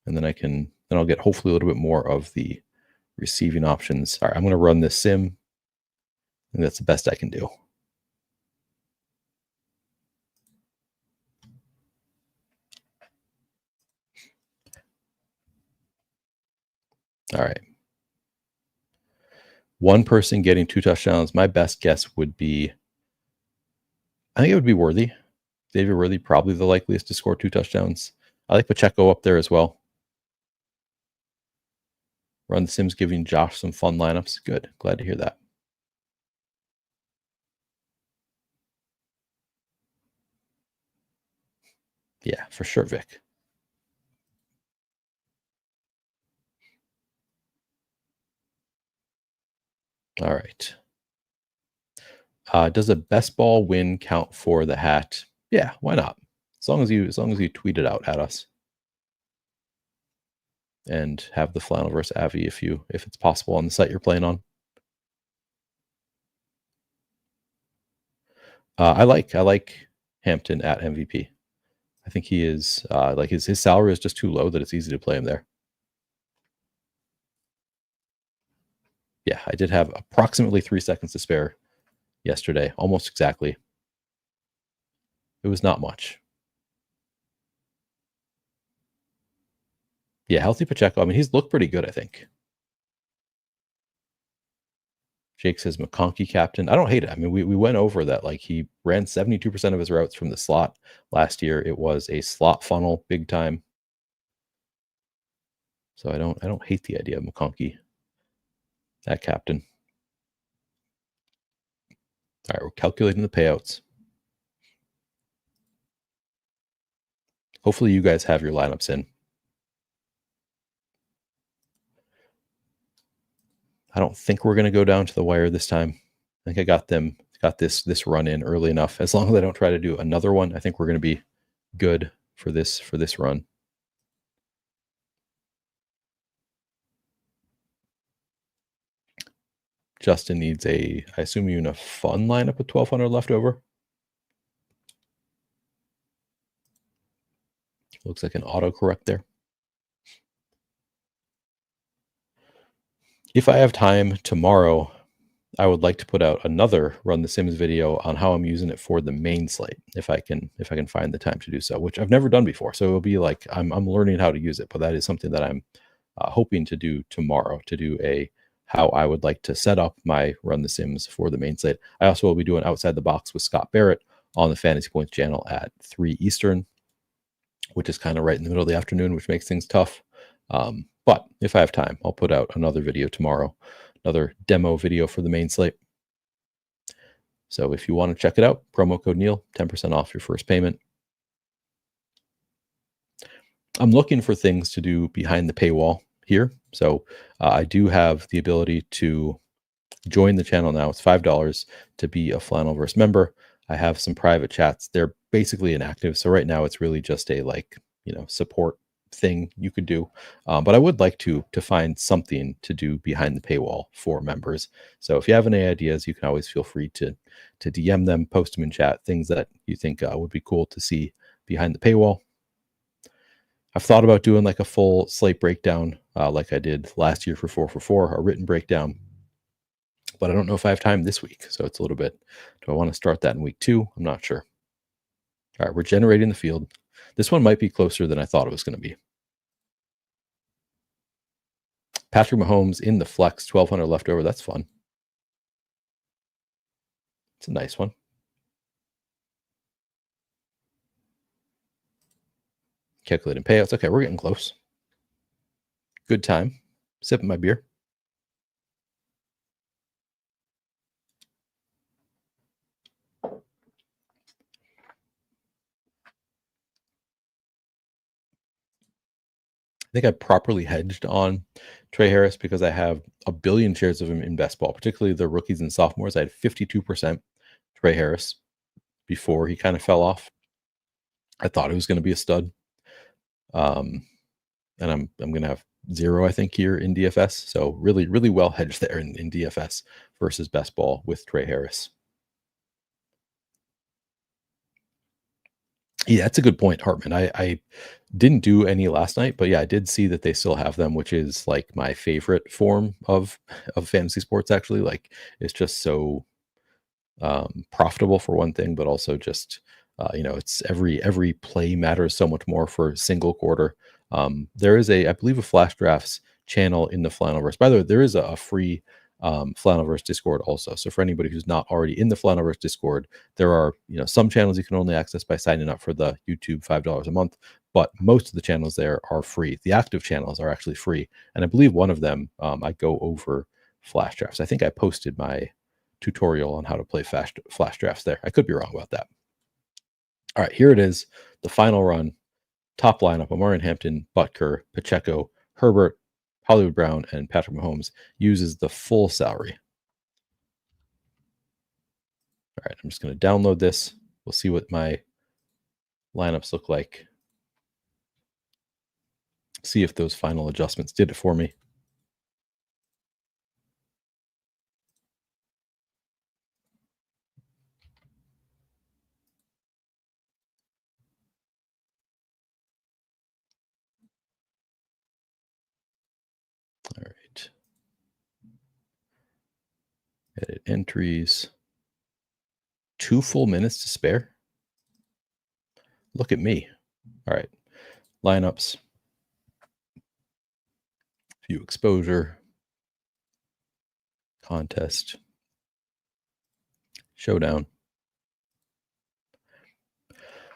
And then I'll get hopefully a little bit more of the receiving options. All right, I'm going to run this sim. And that's the best I can do. All right. One person getting 2 touchdowns. My best guess would be, I think it would be Worthy. David Worthy, probably the likeliest to score 2 touchdowns. I like Pacheco up there as well. Run the Sims giving Josh some fun lineups. Good. Glad to hear that. Yeah, for sure, Vic. All right. Does a best ball win count for the hat? Yeah, why not? As long as you tweet it out at us. And have the flannel versus Avi if it's possible on the site you're playing on. I like Hampton at MVP. I think he is like his salary is just too low that it's easy to play him there. Yeah, I did have approximately 3 seconds to spare yesterday, almost exactly. It was not much. Yeah, healthy Pacheco. I mean, he's looked pretty good, I think. Jake says McConkey captain. I don't hate it. I mean, we went over that. Like he ran 72% of his routes from the slot last year. It was a slot funnel big time. So I don't hate the idea of McConkey at captain. All right, we're calculating the payouts. Hopefully you guys have your lineups in. I don't think we're going to go down to the wire this time. I think I got this run in early enough. As long as I don't try to do another one, I think we're going to be good for this run. Justin needs I assume you in a fun lineup with 1,200 left over. Looks like an autocorrect there. If I have time tomorrow, I would like to put out another Run the Sims video on how I'm using it for the main slate, if I can find the time to do so, which I've never done before. So it'll be like I'm learning how to use it, but that is something that I'm hoping to do tomorrow, to do how I would like to set up my Run the Sims for the main slate. I also will be doing Outside the Box with Scott Barrett on the Fantasy Points channel at 3 Eastern, which is kind of right in the middle of the afternoon, which makes things tough. But But if I have time, I'll put out another video tomorrow, another demo video for the main slate. So if you want to check it out, promo code Neil, 10% off your first payment. I'm looking for things to do behind the paywall here. So I do have the ability to join the channel now. It's $5 to be a Flannelverse member. I have some private chats. They're basically inactive. So right now it's really just a support thing you could do. But I would like to find something to do behind the paywall for members. So if you have any ideas, you can always feel free to DM them, post them in chat, things that you think would be cool to see behind the paywall. I've thought about doing like a full slate breakdown like I did last year for 4for4, a written breakdown. But I don't know if I have time this week. So it's a little bit, do I want to start that in week 2? I'm not sure. All right, we're generating the field. This one might be closer than I thought it was going to be. Patrick Mahomes in the flex, 1,200 left over. That's fun. It's a nice one. Calculating payouts. Okay, we're getting close. Good time. Sipping my beer. I think I properly hedged on Trey Harris because I have a billion shares of him in best ball, particularly the rookies and sophomores. I had 52% Trey Harris before he kind of fell off. I thought he was going to be a stud. And I'm going to have 0, I think, here in DFS. So really, really well hedged there in DFS versus best ball with Trey Harris. Yeah, that's a good point, Hartman. I didn't do any last night, but yeah, I did see that they still have them, which is like my favorite form of fantasy sports. Actually, like it's just so profitable for one thing, but also just it's every play matters so much more for single quarter. There is I believe a Flash Drafts channel in the Flannelverse. By the way, there is a free Flannelverse Discord also. So for anybody who's not already in the Flannelverse Discord, there are some channels you can only access by signing up for the YouTube $5 a month, but most of the channels there are free. The active channels are actually free, and I believe one of them I go over Flash Drafts. I think I posted my tutorial on how to play Flash Drafts there. I could be wrong about that. All right, here it is, the final run. Top lineup: Omarion Hampton, Butker, Pacheco, Herbert, Hollywood Brown, and Patrick Mahomes. Uses the full salary. All right, I'm just going to download this. We'll see what my lineups look like. See if those final adjustments did it for me. All right. Edit entries. 2 full minutes to spare. Look at me. All right. Lineups. View exposure. Contest. Showdown.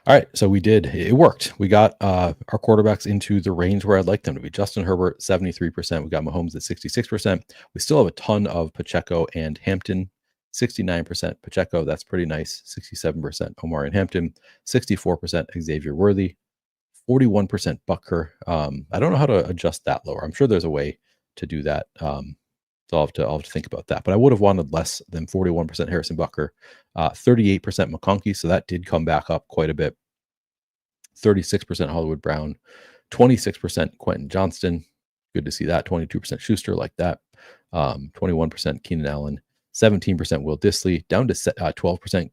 All right, so we did. It worked. We got our quarterbacks into the range where I'd like them to be. Justin Herbert, 73%. We got Mahomes at 66%. We still have a ton of Pacheco and Hampton, 69% Pacheco. That's pretty nice. 67% Omarion Hampton, 64% Xavier Worthy, 41% Butker. I don't know how to adjust that lower. I'm sure there's a way to do that. So I'll have to think about that. But I would have wanted less than 41% Harrison Butker, 38% McConkey. So that did come back up quite a bit. 36% Hollywood Brown, 26% Quentin Johnston. Good to see that. 22% Schuster, like that. 21% Keenan Allen, 17% Will Dissly, down to 12%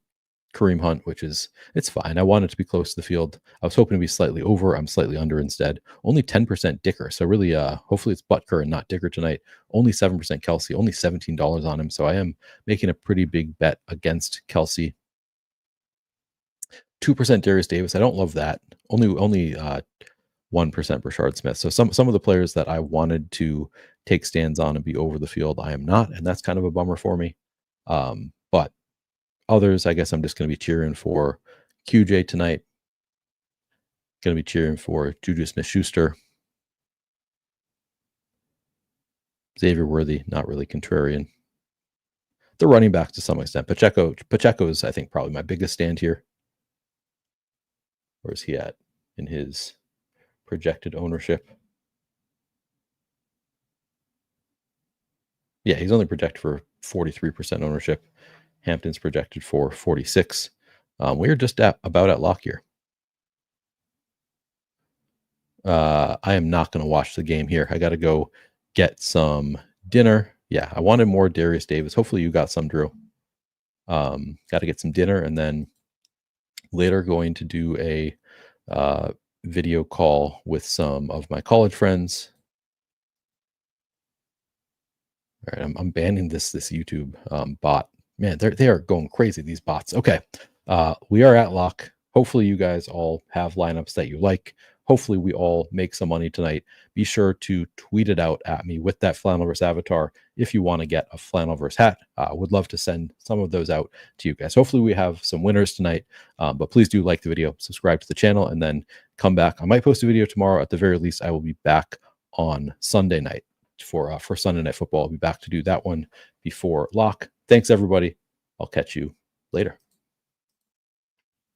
Kareem Hunt, which is, it's fine. I wanted to be close to the field. I was hoping to be slightly over. I'm slightly under instead. Only 10% Dicker. So really, hopefully it's Butker and not Dicker tonight. Only 7% Kelsey, only $17 on him. So I am making a pretty big bet against Kelsey. 2% Darius Davis. I don't love that. Only 1% Brashard Smith. So some of the players that I wanted to take stands on and be over the field, I am not, and that's kind of a bummer for me. But others, I guess I'm just going to be cheering for QJ tonight. Going to be cheering for Juju Smith-Schuster. Xavier Worthy, not really contrarian. The running back to some extent. Pacheco is, I think, probably my biggest stand here. Where's he at in his projected ownership? Yeah, he's only projected for 43% ownership. Hampton's projected for 46. We're just about at lock here. I am not going to watch the game here. I got to go get some dinner. Yeah, I wanted more Darius Davis. Hopefully you got some, Drew. Got to get some dinner, and then later going to do a video call with some of my college friends. All right, I'm banning this YouTube bot. Man, they are going crazy, these bots. Okay, we are at lock. Hopefully you guys all have lineups that you like. Hopefully we all make some money tonight. Be sure to tweet it out at me with that Flannelverse avatar if you want to get a Flannelverse hat. I would love to send some of those out to you guys. Hopefully we have some winners tonight, but please do like the video, subscribe to the channel, and then come back. I might post a video tomorrow. At the very least, I will be back on Sunday night for Sunday Night Football. I'll be back to do that one before lock. Thanks, everybody. I'll catch you later.